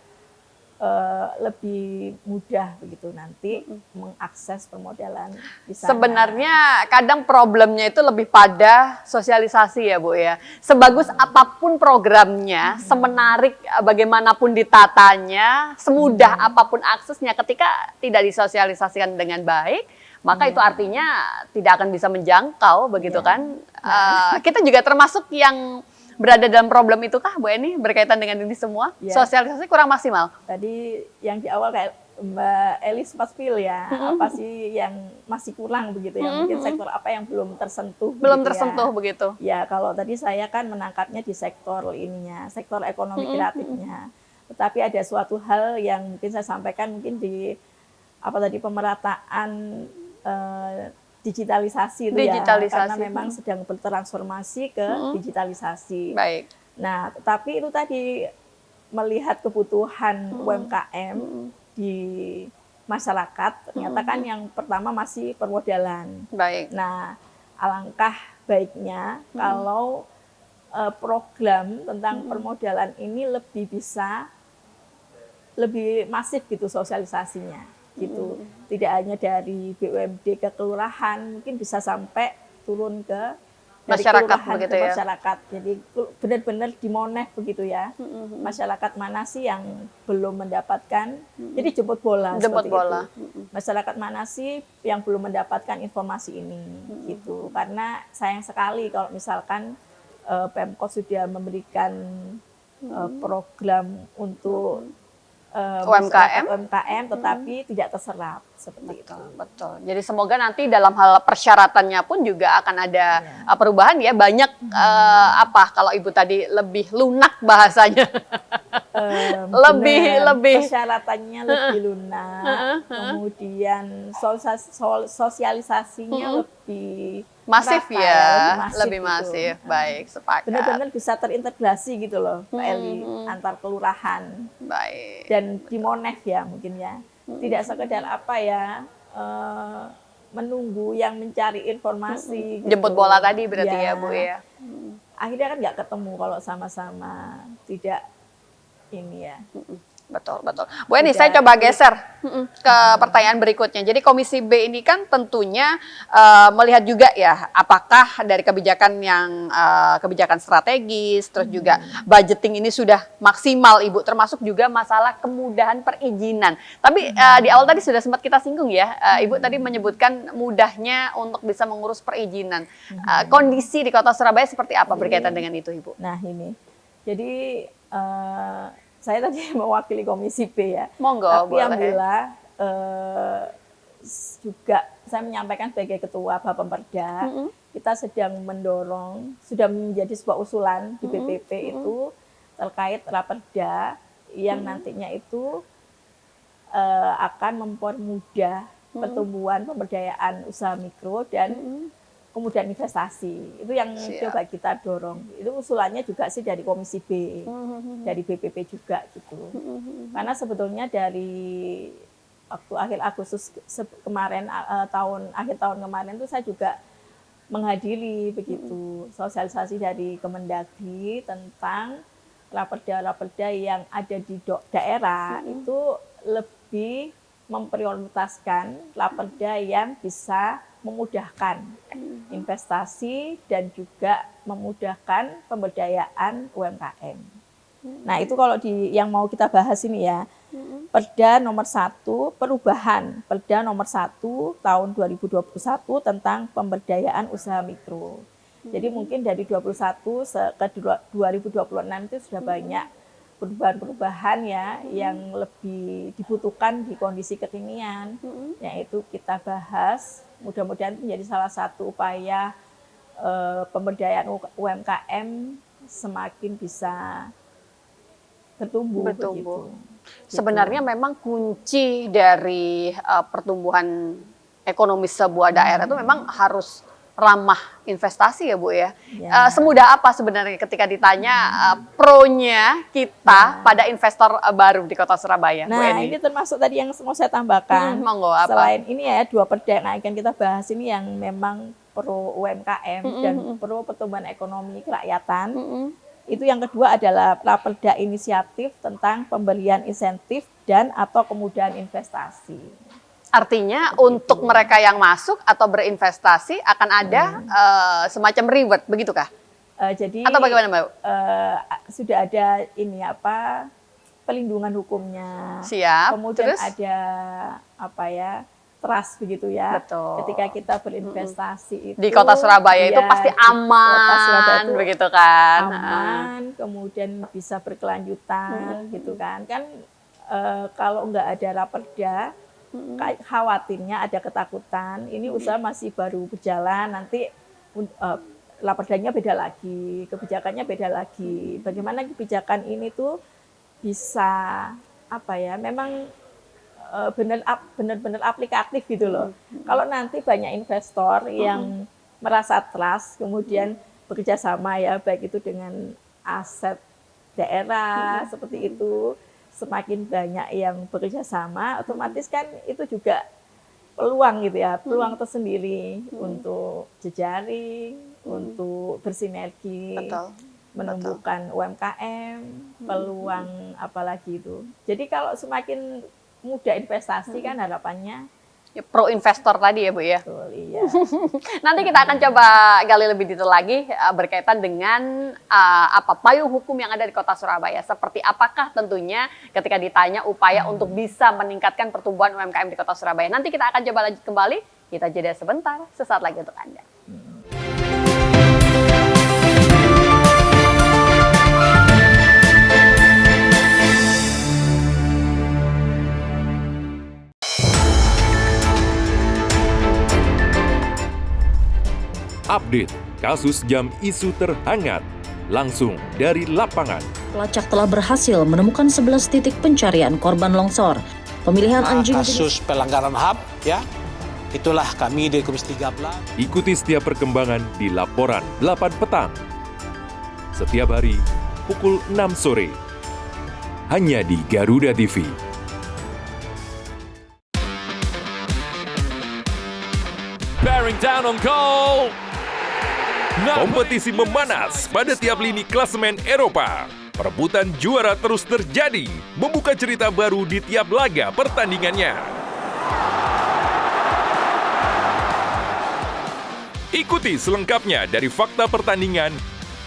B: Lebih mudah begitu nanti mengakses permodalan di sana.
A: Sebenarnya kadang problemnya itu lebih pada sosialisasi ya, Bu ya. Sebagus apapun programnya, semenarik bagaimanapun ditatanya, semudah apapun aksesnya, ketika tidak disosialisasikan dengan baik, maka itu artinya tidak akan bisa menjangkau begitu kan. Kita juga termasuk yang berada dalam problem itu kah, Bu Eni, berkaitan dengan ini semua? Sosialisasi kurang maksimal?
B: Tadi yang di awal kayak Mbak Eli sempat spill ya, apa sih yang masih kurang begitu ya, mungkin sektor apa yang belum tersentuh.
A: Belum tersentuh begitu?
B: Ya, kalau tadi saya kan menangkapnya di sektor ininya, sektor ekonomi kreatifnya. Tetapi ada suatu hal yang mungkin saya sampaikan mungkin di pemerataan digitalisasi itu ya, karena memang sedang bertransformasi ke digitalisasi.
A: Baik.
B: Nah, tetapi itu tadi melihat kebutuhan UMKM di masyarakat, ternyata kan yang pertama masih permodalan.
A: Baik.
B: Nah, alangkah baiknya kalau program tentang permodalan ini lebih bisa lebih masif gitu sosialisasinya. Gitu. Tidak hanya dari BUMD ke kelurahan, mungkin bisa sampai turun ke
A: masyarakat begitu ya.
B: Masyarakat. Jadi benar-benar dimoneh begitu ya. Masyarakat mana sih yang belum mendapatkan? Jadi jemput bola seperti itu. Masyarakat mana sih yang belum mendapatkan informasi ini gitu. Karena sayang sekali kalau misalkan Pemkot sudah memberikan program untuk UMKM tetapi tidak terserap seperti itu.
A: Betul. Jadi semoga nanti dalam hal persyaratannya pun juga akan ada perubahan ya. Banyak kalau Ibu tadi lebih lunak bahasanya. lebih
B: persyaratannya lebih lunak. Kemudian sosialisasinya lebih
A: masif lebih masif.
B: Gitu.
A: Baik, sepakat.
B: Benar-benar bisa terintegrasi gitu loh, Pak Eli, antar kelurahan.
A: Baik.
B: Dan di Monef ya mungkin ya. Tidak sekedar menunggu yang mencari informasi.
A: Jemput bola tadi berarti ya Bu ya.
B: Akhirnya kan nggak ketemu kalau sama-sama tidak ini ya.
A: Betul. Bu Eni, saya coba geser ke pertanyaan berikutnya. Jadi Komisi B ini kan tentunya melihat juga ya, apakah dari kebijakan yang kebijakan strategis, terus juga budgeting ini sudah maksimal, Ibu, termasuk juga masalah kemudahan perizinan. Tapi di awal tadi sudah sempat kita singgung ya, Ibu tadi menyebutkan mudahnya untuk bisa mengurus perizinan. Kondisi di Kota Surabaya seperti apa berkaitan dengan itu, Ibu?
B: Nah ini, jadi saya tadi mewakili Komisi B ya.
A: Monggo,
B: tapi
A: boleh.
B: alhamdulillah juga saya menyampaikan sebagai Ketua Bapemperda, kita sedang mendorong, sudah menjadi sebuah usulan di BPP itu terkait Raperda yang nantinya itu akan mempermudah pertumbuhan pemberdayaan usaha mikro dan kemudian investasi. Itu yang coba kita dorong. Itu usulannya juga sih dari Komisi B, dari BPP juga gitu. Karena sebetulnya dari waktu akhir Agustus kemarin, akhir tahun kemarin itu saya juga menghadiri begitu sosialisasi dari Kemendagri tentang raperda-raperda yang ada di daerah itu lebih memprioritaskan raperda yang bisa memudahkan investasi dan juga memudahkan pemberdayaan UMKM. Nah itu kalau yang mau kita bahas ini ya, Perda nomor 1, perubahan Perda nomor 1 tahun 2021 tentang pemberdayaan usaha mikro. Jadi mungkin dari 21 ke 2026 itu sudah banyak perubahan-perubahan ya yang lebih dibutuhkan di kondisi kekinian, yaitu kita bahas. Mudah-mudahan itu menjadi salah satu upaya pemberdayaan UMKM semakin bisa bertumbuh. Begitu.
A: Sebenarnya memang kunci dari pertumbuhan ekonomi sebuah daerah itu memang harus ramah investasi ya Bu ya. Semudah apa sebenarnya ketika ditanya pro-nya kita pada investor baru di Kota Surabaya?
B: Nah Bu ini termasuk tadi yang mau saya tambahkan.
A: Monggo, apa?
B: Selain ini ya 2 perda yang akan kita bahas ini yang memang pro UMKM dan pro pertumbuhan ekonomi kerakyatan. Itu yang kedua adalah Raperda inisiatif tentang pemberian insentif dan atau kemudahan investasi.
A: Artinya untuk mereka yang masuk atau berinvestasi akan ada semacam reward, begitukah?
B: Jadi
A: atau bagaimana Mbak?
B: Sudah ada ini pelindungan hukumnya.
A: Siap.
B: Kemudian
A: terus?
B: ada trust begitu ya.
A: Betul.
B: Ketika kita berinvestasi itu
A: di Kota Surabaya itu pasti aman, itu begitu kan?
B: Aman, kemudian bisa berkelanjutan gitu kan. Kan kalau nggak ada Raperda, khawatirnya ada ketakutan, ini usaha masih baru berjalan, nanti Raperdanya beda lagi, kebijakannya beda lagi. Bagaimana kebijakan ini tuh bisa memang benar-benar aplikatif gitu loh. Kalau nanti banyak investor yang merasa trust, kemudian bekerja sama ya, baik itu dengan aset daerah seperti itu, semakin banyak yang bekerja sama, otomatis kan itu juga peluang gitu ya, peluang tersendiri untuk jejaring, untuk bersinergi, menumbuhkan UMKM, peluang apalagi itu. Jadi kalau semakin mudah investasi kan harapannya
A: pro investor tadi ya Bu ya.
B: Betul, iya.
A: Nanti kita akan coba gali lebih detail lagi berkaitan dengan payung hukum yang ada di Kota Surabaya. Seperti apakah tentunya ketika ditanya upaya untuk bisa meningkatkan pertumbuhan UMKM di Kota Surabaya. Nanti kita akan coba lanjut kembali. Kita jeda sebentar, sesaat lagi untuk Anda.
C: Update kasus jam isu terhangat langsung dari lapangan.
F: Pelacak telah berhasil menemukan 11 titik pencarian korban longsor. Pemilihan anjing
L: kasus pelanggaran HAM, ya. Itulah kami dari Komisi 13.
C: Ikuti setiap perkembangan di laporan 8 petang. Setiap hari pukul 6 sore. Hanya di Garuda TV. Bearing down on goal. Kompetisi memanas pada tiap lini klasemen Eropa. Perebutan juara terus terjadi, membuka cerita baru di tiap laga pertandingannya. Ikuti selengkapnya dari fakta pertandingan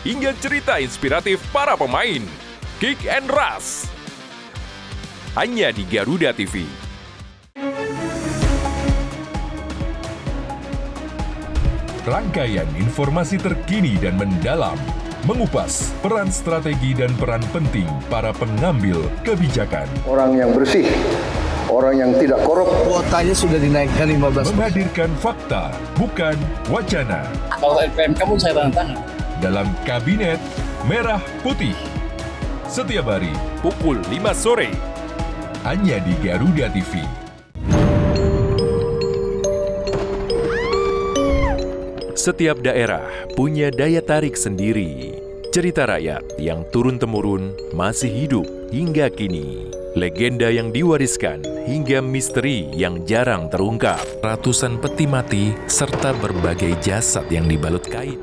C: hingga cerita inspiratif para pemain. Kick and Rush. Hanya di Garuda TV. Rangkaian informasi terkini dan mendalam, mengupas peran strategi dan peran penting para pengambil kebijakan.
M: Orang yang bersih, orang yang tidak korup.
L: Kuotanya sudah dinaikkan 15%.
C: Menghadirkan fakta, bukan wacana.
L: Kalau LPM kamu saya tanda tangan.
C: Dalam Kabinet Merah Putih. Setiap hari pukul 5 sore. Hanya di Garuda TV. Setiap daerah punya daya tarik sendiri. Cerita rakyat yang turun-temurun masih hidup hingga kini. Legenda yang diwariskan hingga misteri yang jarang terungkap. Ratusan peti mati serta berbagai jasad yang dibalut kain.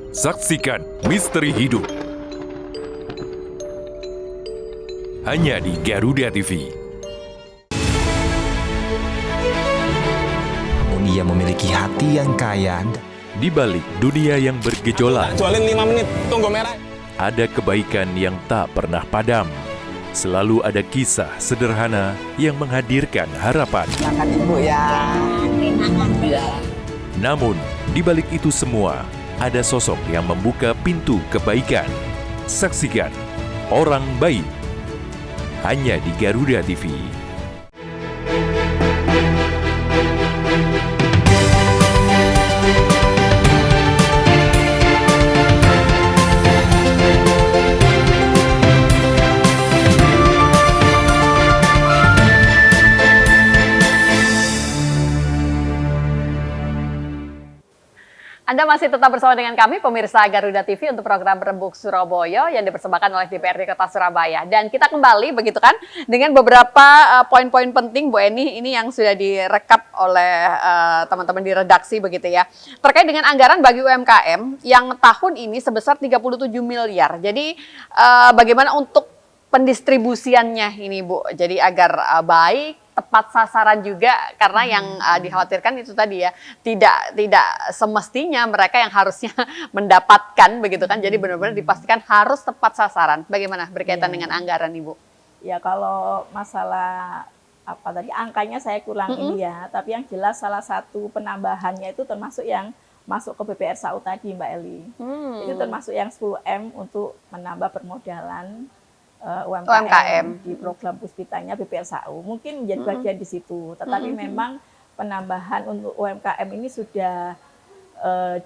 C: Saksikan misteri hidup. Hanya di Garuda TV.
J: Ia memiliki hati yang kaya.
C: Di balik dunia yang bergejolak,
L: Jualin 5 menit, tunggu merah.
C: ada kebaikan yang tak pernah padam. Selalu ada kisah sederhana yang menghadirkan harapan.
I: Makan Ibu ya.
C: Namun, di balik itu semua, ada sosok yang membuka pintu kebaikan. Saksikan Orang Baik. Hanya di Garuda TV.
A: Anda masih tetap bersama dengan kami, pemirsa Garuda TV, untuk program Rembuk Surabaya yang dipersembahkan oleh DPRD Kota Surabaya. Dan kita kembali, begitu kan, dengan beberapa poin-poin penting, Bu Eni, ini yang sudah direkap oleh teman-teman di redaksi, begitu ya. Terkait dengan anggaran bagi UMKM yang tahun ini sebesar 37 miliar. Jadi bagaimana untuk pendistribusiannya ini, Bu? Jadi agar baik, tepat sasaran juga, karena yang dikhawatirkan itu tadi ya, tidak semestinya mereka yang harusnya mendapatkan, begitu kan. Jadi benar-benar dipastikan harus tepat sasaran. Bagaimana berkaitan dengan anggaran, Ibu?
B: Ya, kalau masalah apa tadi angkanya saya kurang ini ya, tapi yang jelas salah satu penambahannya itu termasuk yang masuk ke BPR SAU tadi, Mbak Eli. Itu termasuk yang 10M untuk menambah permodalan UMKM di program Puspitanya BPR SAU. Mungkin menjadi bagian di situ, tetapi memang penambahan untuk UMKM ini sudah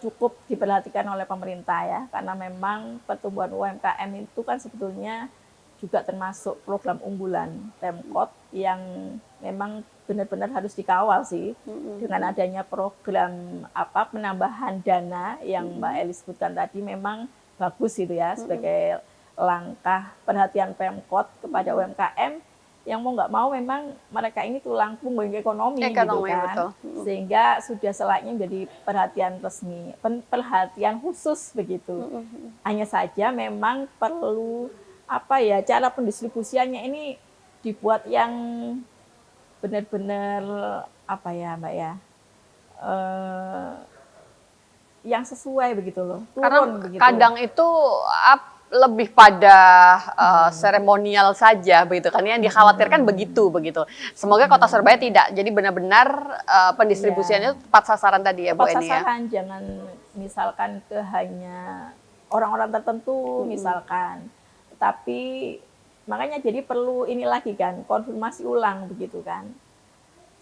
B: cukup diperhatikan oleh pemerintah ya, karena memang pertumbuhan UMKM itu kan sebetulnya juga termasuk program unggulan Pemkot yang memang benar-benar harus dikawal sih. Dengan adanya program penambahan dana yang Mbak Eli sebutkan tadi, memang bagus itu ya, sebagai langkah perhatian Pemkot kepada UMKM yang mau nggak mau memang mereka ini tulang punggung ekonomi gitu kan. Betul. Sehingga sudah selayaknya menjadi perhatian resmi, perhatian khusus begitu. Hanya saja memang perlu cara pendistribusiannya ini dibuat yang benar-benar Mbak ya, yang sesuai begitu loh.
A: Karena begitu. Kadang itu lebih pada seremonial saja begitu kan, yang dikhawatirkan begitu. Semoga Kota Surabaya tidak, jadi benar-benar pendistribusiannya tepat sasaran tadi ya, Bu Eni ya.
B: Sasaran, jangan misalkan ke hanya orang-orang tertentu misalkan. Tapi makanya jadi perlu ini lagi kan, konfirmasi ulang begitu kan.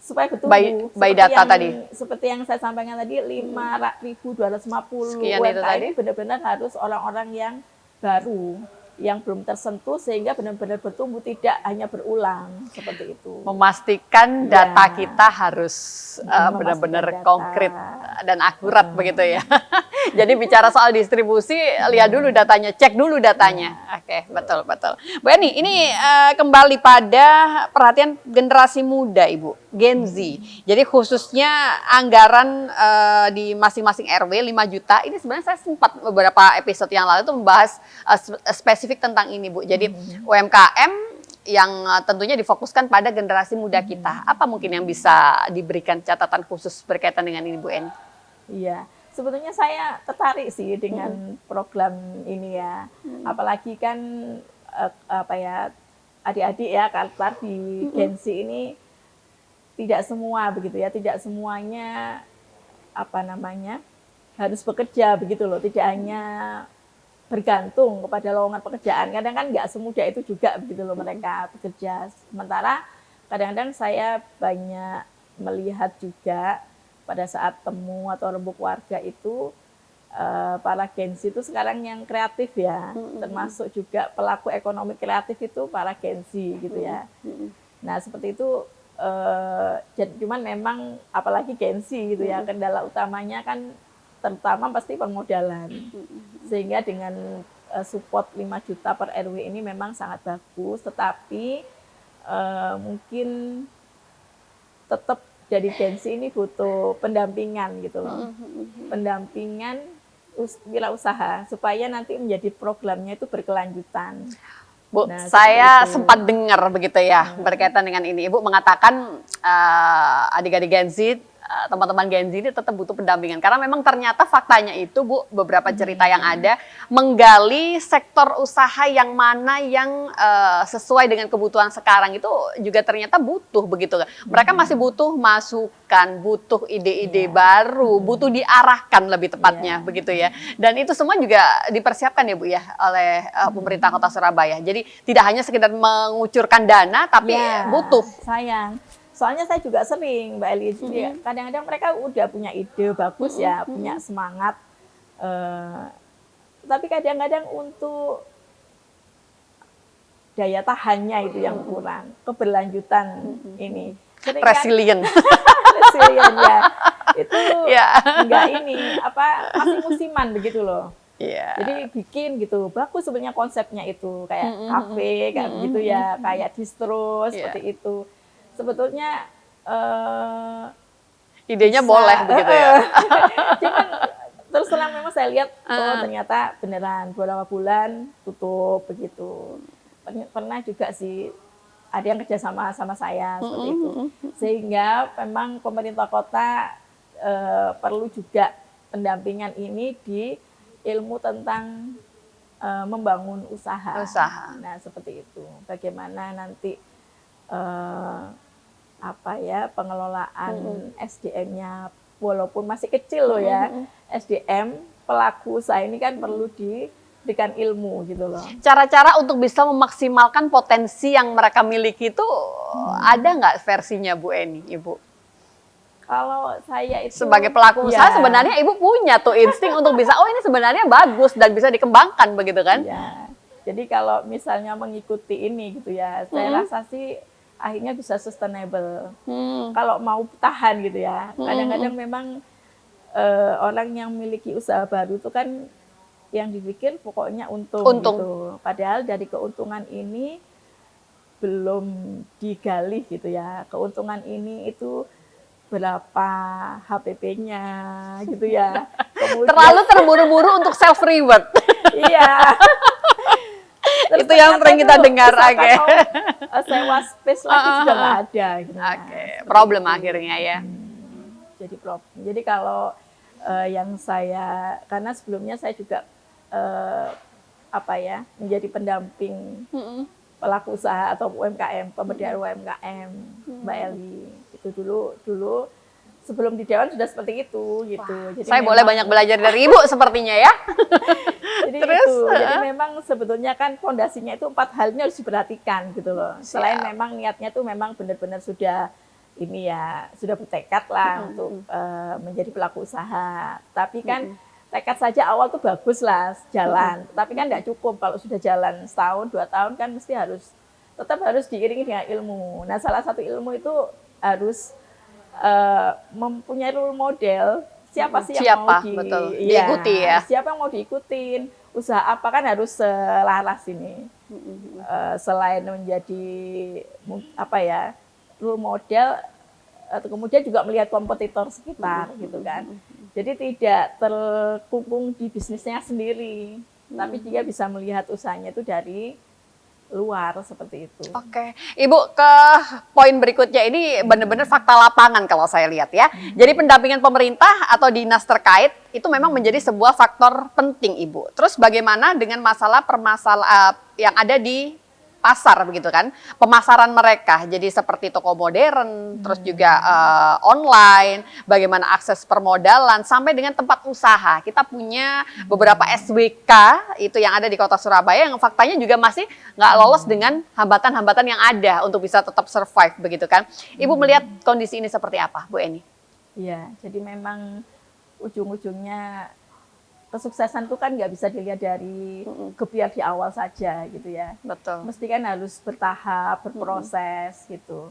B: supaya betul
A: by data tadi.
B: Seperti yang saya sampaikan tadi 5.250
A: Sekian itu
B: UMKM
A: tadi.
B: ini benar-benar harus orang-orang yang baru, yang belum tersentuh sehingga benar-benar bertumbuh, tidak hanya berulang seperti itu.
A: Memastikan data kita harus benar-benar konkret dan akurat begitu ya. Jadi bicara soal distribusi, lihat dulu datanya, cek dulu datanya. Oke, betul. Bu Eni, ini kembali pada perhatian generasi muda, Ibu, Gen Z. Jadi khususnya anggaran di masing-masing RW 5 juta, ini sebenarnya saya sempat beberapa episode yang lalu itu membahas spesifik tentang ini, Bu. Jadi UMKM yang tentunya difokuskan pada generasi muda kita. Apa mungkin yang bisa diberikan catatan khusus berkaitan dengan ini, Bu Eni?
B: Iya. Sebetulnya saya tertarik sih dengan program ini ya, apalagi kan adik-adik ya Kalpar di Gen Z ini tidak semua begitu ya, tidak semuanya harus bekerja begitu loh, tidak hanya bergantung kepada lowongan pekerjaan. Kadang kan nggak semudah itu juga begitu loh mereka bekerja. Sementara kadang-kadang saya banyak melihat juga pada saat temu atau rembuk warga itu para Gen Z itu sekarang yang kreatif ya, termasuk juga pelaku ekonomi kreatif itu para Gen Z gitu ya. Nah seperti itu, cuman memang apalagi Gen Z gitu ya, kendala utamanya kan terutama pasti permodalan. Sehingga dengan support 5 juta per RW ini memang sangat bagus, tetapi mungkin tetap jadi Gen Z ini butuh pendampingan gitu loh. Pendampingan wirausaha supaya nanti menjadi programnya itu berkelanjutan.
A: Bu, saya sempat dengar begitu ya berkaitan dengan ini. Ibu mengatakan adik-adik Gen Z, teman-teman Gen Z ini tetap butuh pendampingan. Karena memang ternyata faktanya itu, Bu, beberapa cerita yang ada, menggali sektor usaha yang mana yang sesuai dengan kebutuhan sekarang itu juga ternyata butuh begitu. Mereka masih butuh masukan, butuh ide-ide baru, butuh diarahkan lebih tepatnya begitu ya. Dan itu semua juga dipersiapkan ya Bu ya oleh pemerintah Kota Surabaya. Jadi tidak hanya sekedar mengucurkan dana, tapi butuh.
B: Sayang. Soalnya saya juga sering, Mbak Eli, kadang-kadang mereka udah punya ide bagus ya, punya semangat. Tapi kadang-kadang untuk daya tahannya itu yang kurang, keberlanjutan ini.
A: Resilient.
B: Resilient ya. Itu enggak ini, masih musiman begitu loh. Jadi bikin gitu, bagus sebenarnya konsepnya itu, kayak kafe, kayak begitu ya, kayak distro, seperti itu. Sebetulnya
A: idenya boleh begitu ya.
B: Cuman terus terang memang saya lihat ternyata beneran beberapa bulan tutup begitu. Pernah juga sih ada yang kerja sama saya seperti itu. Sehingga memang pemerintah kota perlu juga pendampingan ini di ilmu tentang membangun usaha. Nah seperti itu. Bagaimana nanti pengelolaan SDM-nya walaupun masih kecil loh ya, SDM pelaku usaha ini kan perlu diberikan ilmu gitu loh.
A: Cara-cara untuk bisa memaksimalkan potensi yang mereka miliki itu ada nggak versinya Bu Eni, Ibu?
B: Kalau saya itu
A: sebagai pelaku usaha sebenarnya Ibu punya tuh insting untuk bisa, ini sebenarnya bagus dan bisa dikembangkan begitu kan?
B: Ya. Jadi kalau misalnya mengikuti ini gitu ya, saya rasa sih akhirnya bisa sustainable. Kalau mau tahan gitu ya. Kadang-kadang memang orang yang memiliki usaha baru itu kan yang dipikir pokoknya untung. Gitu. Padahal dari keuntungan ini belum digali gitu ya. Keuntungan ini itu berapa HPP-nya gitu ya. Kemudian,
A: terlalu terburu-buru untuk self reward.
B: Iya.
A: Itu yang sering kita dengar.
B: Sewa space lagi sudah nggak ada. Gitu.
A: Problem akhirnya ya.
B: Jadi problem. Jadi kalau yang saya, karena sebelumnya saya juga menjadi pendamping pelaku usaha atau UMKM, pemberdayaan UMKM, Mbak Eli. Itu dulu sebelum di Dewan sudah seperti itu gitu. Jadi
A: saya boleh banyak belajar dari Ibu sepertinya ya.
B: Jadi jadi memang sebetulnya kan fondasinya itu 4 hal ini harus diperhatikan gitu loh. Selain memang niatnya tuh memang benar-benar sudah ini ya sudah bertekad lah untuk menjadi pelaku usaha. Tapi kan tekad saja awal tuh bagus lah jalan. Tapi kan nggak cukup kalau sudah jalan setahun, 2 tahun kan mesti tetap harus diiringi dengan ilmu. Nah, salah satu ilmu itu harus mempunyai role model. Siapa sih yang mau
A: diikuti ya?
B: Siapa yang mau diikutin? Usaha apa kan harus selaras ini. Selain menjadi role model, atau kemudian juga melihat kompetitor sekitar gitu kan. Jadi tidak terkungkung di bisnisnya sendiri, tapi dia bisa melihat usahanya itu dari luar seperti itu.
A: Oke, Ibu, ke poin berikutnya ini benar-benar fakta lapangan kalau saya lihat ya. Jadi pendampingan pemerintah atau dinas terkait itu memang menjadi sebuah faktor penting, Ibu. Terus bagaimana dengan permasalahan yang ada di pasar begitu kan, pemasaran mereka jadi seperti toko modern, terus juga online, bagaimana akses permodalan sampai dengan tempat usaha. Kita punya beberapa SWK itu yang ada di Kota Surabaya yang faktanya juga masih nggak lolos dengan hambatan-hambatan yang ada untuk bisa tetap survive begitu kan. Ibu melihat kondisi ini seperti apa, Bu Eni?
B: Iya, jadi memang ujung-ujungnya kesuksesan itu kan nggak bisa dilihat dari kebiar di awal saja gitu ya.
A: Betul.
B: Mesti kan harus bertahap, berproses gitu.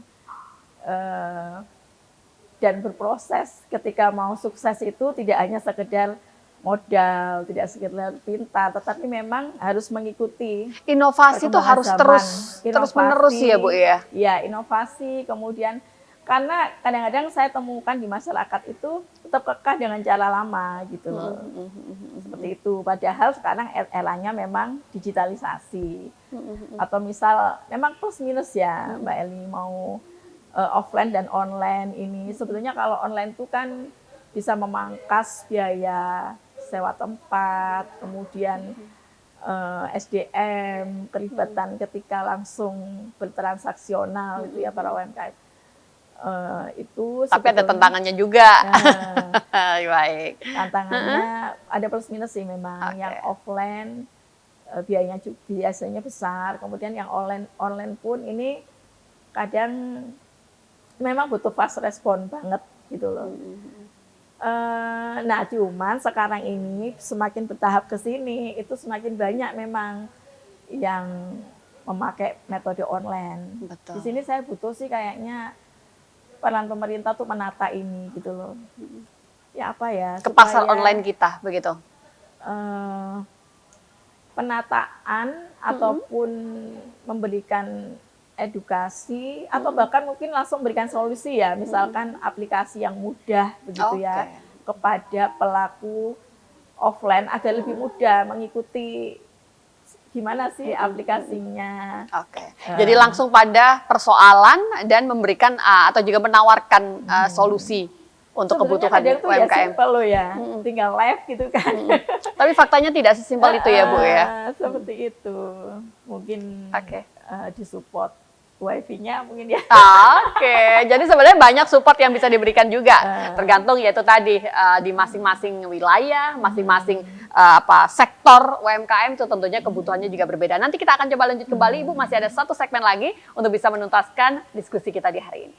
B: Dan berproses ketika mau sukses itu tidak hanya sekedar modal, tidak sekedar pintar, tetapi memang harus mengikuti.
A: Inovasi itu harus terus menerus ya, Bu ya.
B: Ya, inovasi, kemudian karena kadang-kadang saya temukan di masyarakat itu tetap kekeh dengan cara lama gitu loh. Seperti itu. Padahal sekarang eranya memang digitalisasi. Atau misal memang plus minus ya Mbak Eli, mau offline dan online ini. Sebetulnya kalau online itu kan bisa memangkas biaya sewa tempat, kemudian SDM, keribatan ketika langsung bertransaksional itu ya para UMKM. Itu
A: tapi ada tantangannya juga. Baik.
B: Tantangannya ada plus minus sih memang. Yang offline biayanya biasanya besar, kemudian yang online pun ini kadang memang butuh fast respon banget gitu loh. Nah, cuman sekarang ini semakin bertahap ke sini itu semakin banyak memang yang memakai metode online.
A: Betul.
B: Di sini saya butuh sih kayaknya peran pemerintah tuh menata ini gitu loh. Ya apa ya?
A: Ke pasar online kita begitu.
B: Penataan ataupun memberikan edukasi atau bahkan mungkin langsung berikan solusi ya, misalkan aplikasi yang mudah begitu ya kepada pelaku offline agar lebih mudah mengikuti gimana sih aplikasinya.
A: Jadi langsung pada persoalan dan memberikan atau juga menawarkan solusi untuk kebutuhan UMKM.
B: Ya simpel loh ya, tinggal live gitu kan.
A: Tapi faktanya tidak sesimpel itu ya Bu ya.
B: Seperti itu, mungkin disupport wifi-nya mungkin ya.
A: Jadi sebenarnya banyak support yang bisa diberikan juga, tergantung yaitu tadi di masing-masing wilayah, masing-masing sektor UMKM itu tentunya kebutuhannya juga berbeda. Nanti kita akan coba lanjut kembali, Ibu masih ada satu segmen lagi untuk bisa menuntaskan diskusi kita di hari ini.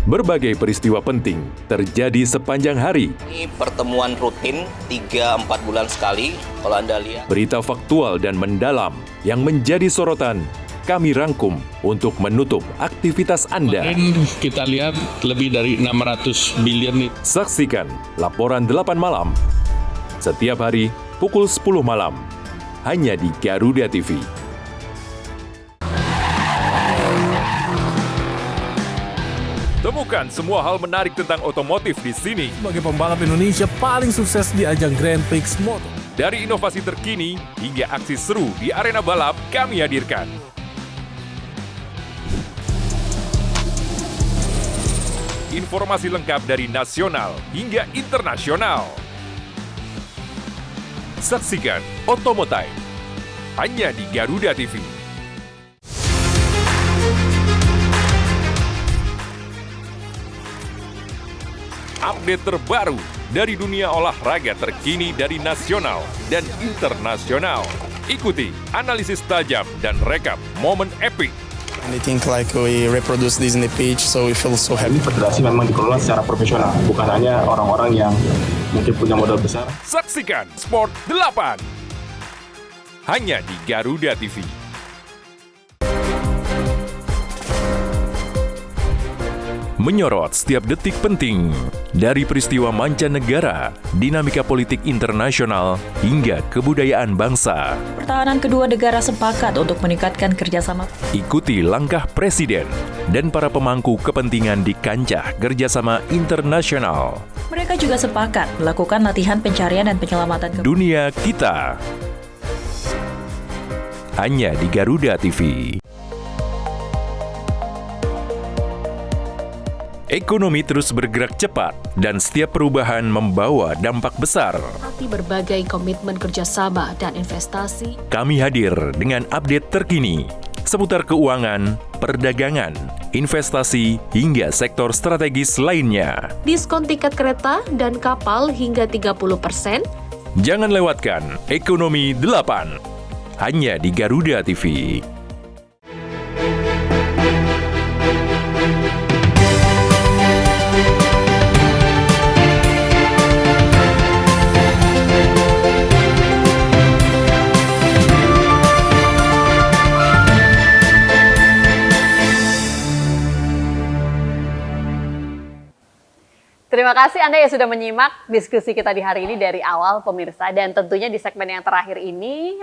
C: Berbagai peristiwa penting terjadi sepanjang hari.
N: Ini pertemuan rutin 3-4 bulan sekali. Kalau Anda lihat.
C: Berita faktual dan mendalam yang menjadi sorotan kami rangkum untuk menutup aktivitas Anda.
O: Kita lihat lebih dari 600 bilion.
C: Saksikan laporan 8 malam. Setiap hari pukul 10 malam. Hanya di Garuda TV. Temukan semua hal menarik tentang otomotif di sini.
P: Sebagai pembalap Indonesia paling sukses di ajang Grand Prix Moto.
C: Dari inovasi terkini hingga aksi seru di arena balap, kami hadirkan. Informasi lengkap dari nasional hingga internasional. Saksikan Otomotive hanya di Garuda TV. update terbaru dari dunia olahraga terkini dari nasional dan internasional. Ikuti analisis tajam dan rekap momen epik.
Q: I think like we reproduce this in the pitch, so we feel so happy.
R: Federasi memang dikelola secara profesional, bukan hanya orang-orang yang mungkin punya modal besar.
C: Saksikan Sport 8 hanya di Garuda TV. Menyorot setiap detik penting dari peristiwa mancanegara, dinamika politik internasional, hingga kebudayaan bangsa.
F: Pertahanan kedua negara sepakat untuk meningkatkan kerjasama.
C: Ikuti langkah Presiden dan para pemangku kepentingan di kancah kerjasama internasional.
F: Mereka juga sepakat melakukan latihan pencarian dan penyelamatan
C: dunia kita. Hanya di Garuda TV. Ekonomi terus bergerak cepat dan setiap perubahan membawa dampak besar.
G: Arti berbagai komitmen kerjasama dan investasi.
C: Kami hadir dengan update terkini seputar keuangan, perdagangan, investasi, hingga sektor strategis lainnya.
G: Diskon tiket kereta dan kapal hingga 30%.
C: Jangan lewatkan Ekonomi 8 hanya di Garuda TV.
A: Terima kasih Anda yang sudah menyimak diskusi kita di hari ini dari awal pemirsa, dan tentunya di segmen yang terakhir ini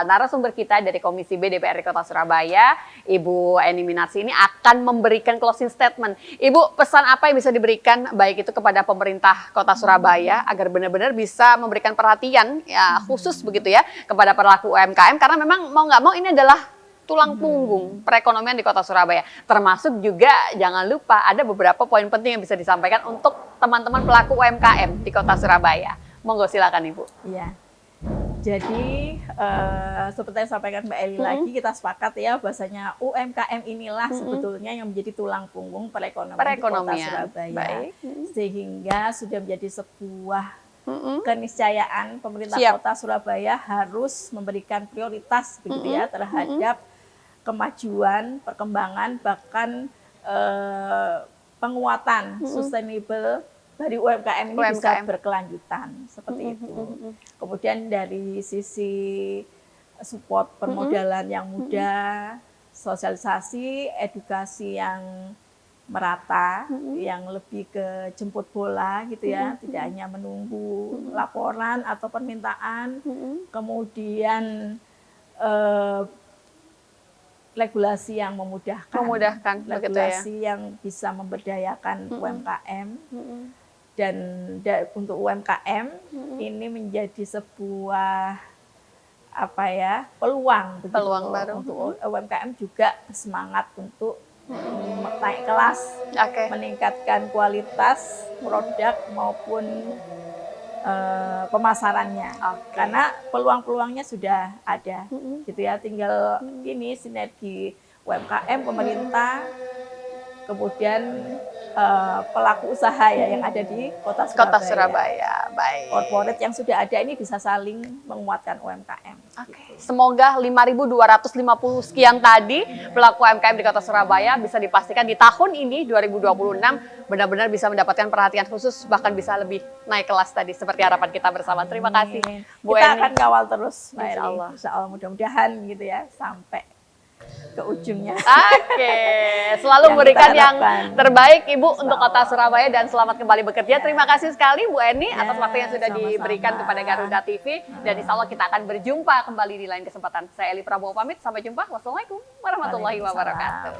A: narasumber kita dari Komisi B DPRD Kota Surabaya, Ibu Eni Minarsi ini akan memberikan closing statement. Ibu, pesan apa yang bisa diberikan baik itu kepada pemerintah Kota Surabaya agar benar-benar bisa memberikan perhatian ya khusus begitu ya kepada pelaku UMKM, karena memang mau nggak mau ini adalah tulang punggung perekonomian di Kota Surabaya. Termasuk juga jangan lupa ada beberapa poin penting yang bisa disampaikan untuk teman-teman pelaku UMKM di Kota Surabaya. Monggo silakan Ibu.
B: Iya. Jadi seperti yang sampaikan Mbak Eli lagi, kita sepakat ya bahwasanya UMKM inilah sebetulnya yang menjadi tulang punggung perekonomian di Kota Surabaya. Baik. Sehingga sudah menjadi sebuah keniscayaan pemerintah Kota Surabaya harus memberikan prioritas begitu ya terhadap kemajuan, perkembangan, bahkan penguatan sustainable dari UMKM ini bisa berkelanjutan seperti itu. Kemudian dari sisi support permodalan yang mudah, sosialisasi, edukasi yang merata, yang lebih ke jemput bola gitu ya, tidak hanya menunggu laporan atau permintaan, kemudian regulasi yang memudahkan regulasi yang bisa memberdayakan UMKM, dan untuk UMKM ini menjadi sebuah peluang
A: baru
B: untuk UMKM juga semangat untuk naik kelas, meningkatkan kualitas produk maupun pemasarannya, karena peluang-peluangnya sudah ada, gitu ya. Tinggal ini sinergi UMKM, pemerintah, kemudian pelaku usaha ya yang ada di Kota Surabaya.
A: Baik.
B: Corporate yang sudah ada ini bisa saling menguatkan UMKM.
A: Gitu. Semoga 5.250 sekian tadi pelaku UMKM di Kota Surabaya bisa dipastikan di tahun ini 2026 benar-benar bisa mendapatkan perhatian khusus, bahkan bisa lebih naik kelas tadi seperti harapan kita bersama. Terima kasih Bu
B: Kita
A: Eni.
B: akan kawal terus,
A: Insya Allah.
B: Insya Allah mudah-mudahan gitu ya sampai ke ujungnya.
A: Oke, selalu memberikan yang terbaik Ibu untuk Kota Surabaya dan selamat kembali bekerja. Terima kasih sekali Bu Eni atas waktu yang sudah diberikan kepada Garuda TV, dan insya Allah kita akan berjumpa kembali di lain kesempatan. Saya Eli Prabowo pamit, sampai jumpa. Wassalamualaikum warahmatullahi wabarakatuh.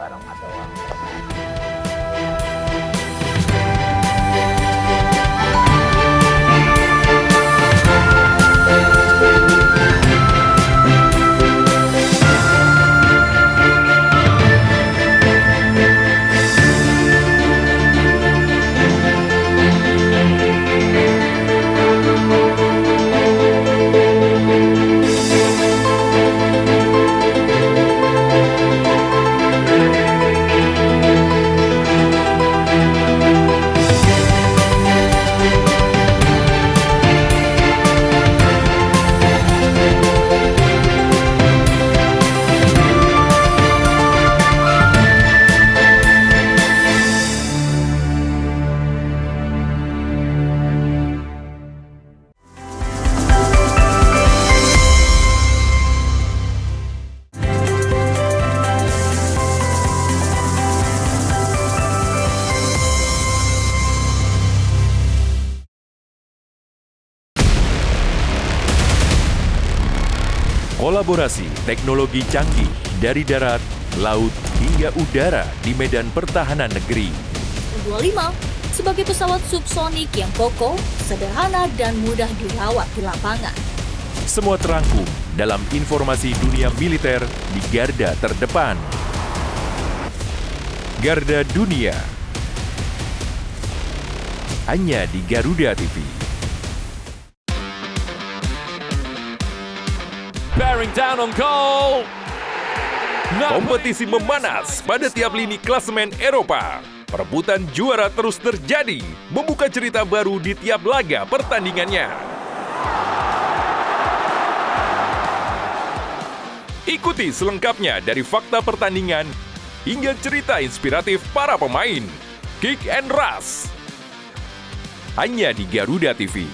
C: Kolaborasi teknologi canggih dari darat, laut, hingga udara di medan pertahanan negeri.
H: 25 sebagai pesawat subsonik yang kokoh, sederhana, dan mudah dirawat di lapangan.
C: Semua terangkum dalam informasi dunia militer di garda terdepan. Garda Dunia. Hanya di Garuda TV.
S: Bearing down on goal.
C: Kompetisi memanas pada tiap lini klasemen Eropa. Perebutan juara terus terjadi, membuka cerita baru di tiap laga pertandingannya. Ikuti selengkapnya dari fakta pertandingan hingga cerita inspiratif para pemain. Kick and Rush. Hanya di Garuda TV.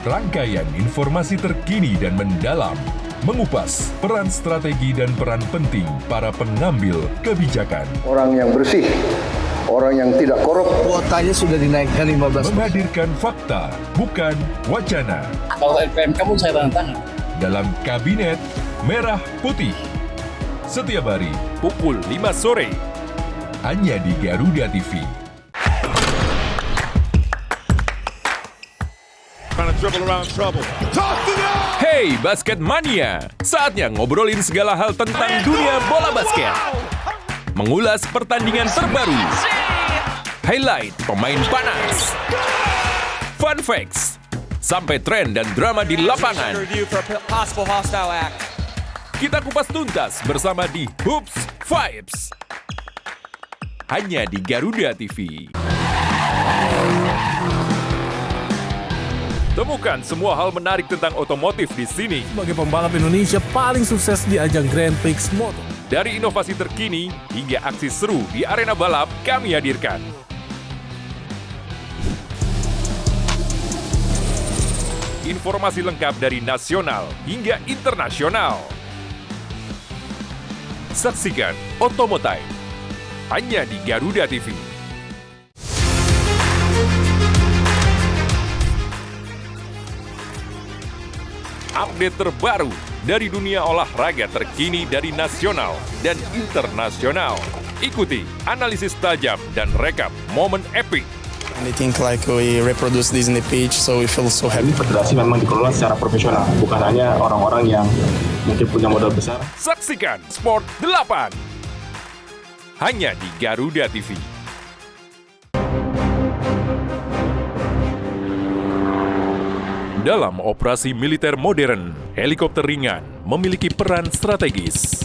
C: Rangkaian informasi terkini dan mendalam, mengupas peran strategi dan peran penting para pengambil kebijakan.
M: Orang yang bersih, orang yang tidak korup.
T: Kuotanya sudah dinaikkan 15%.
C: Menghadirkan fakta, bukan wacana.
T: Kalau LPM kamu saya tanda tangan.
C: Dalam Kabinet Merah Putih. Setiap hari pukul 5 sore. Hanya di Garuda TV. Hey basket mania, saatnya ngobrolin segala hal tentang dunia bola basket. Mengulas pertandingan terbaru, highlight pemain panas, fun facts, sampai tren dan drama di lapangan. Kita kupas tuntas bersama di Hoops Vibes. Hanya di Garuda TV. Temukan semua hal menarik tentang otomotif di sini.
P: Sebagai pembalap Indonesia paling sukses di ajang Grand Prix Moto.
C: Dari inovasi terkini hingga aksi seru di arena balap, kami hadirkan. Informasi lengkap dari nasional hingga internasional. Saksikan Otomotive hanya di Garuda TV. Update terbaru dari dunia olahraga terkini dari nasional dan internasional. Ikuti analisis tajam dan rekap momen epic.
Q: And I think like we reproduce this in the pitch, so we feel so happy.
R: Federasi memang dikelola secara profesional, bukan hanya orang-orang yang mungkin punya modal besar.
C: Saksikan Sport 8 hanya di Garuda TV. Dalam operasi militer modern, helikopter ringan memiliki peran strategis.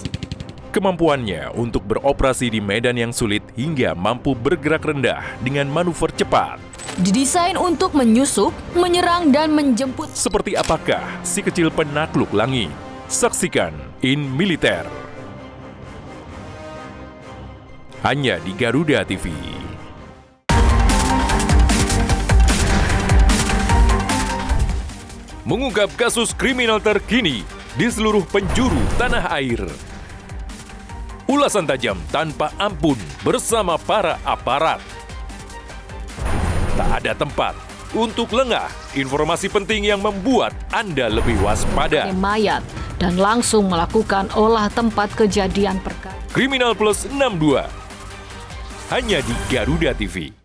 C: Kemampuannya untuk beroperasi di medan yang sulit hingga mampu bergerak rendah dengan manuver cepat.
G: Didesain untuk menyusup, menyerang, dan menjemput.
C: Seperti apakah si kecil penakluk langit? Saksikan In Militer. Hanya di Garuda TV. Mengungkap kasus kriminal terkini di seluruh penjuru tanah air. Ulasan tajam tanpa ampun bersama para aparat. Tak ada tempat untuk lengah, informasi penting yang membuat Anda lebih waspada.
G: Mayat dan langsung melakukan olah tempat kejadian perkara.
C: Kriminal Plus 62 hanya di Garuda TV.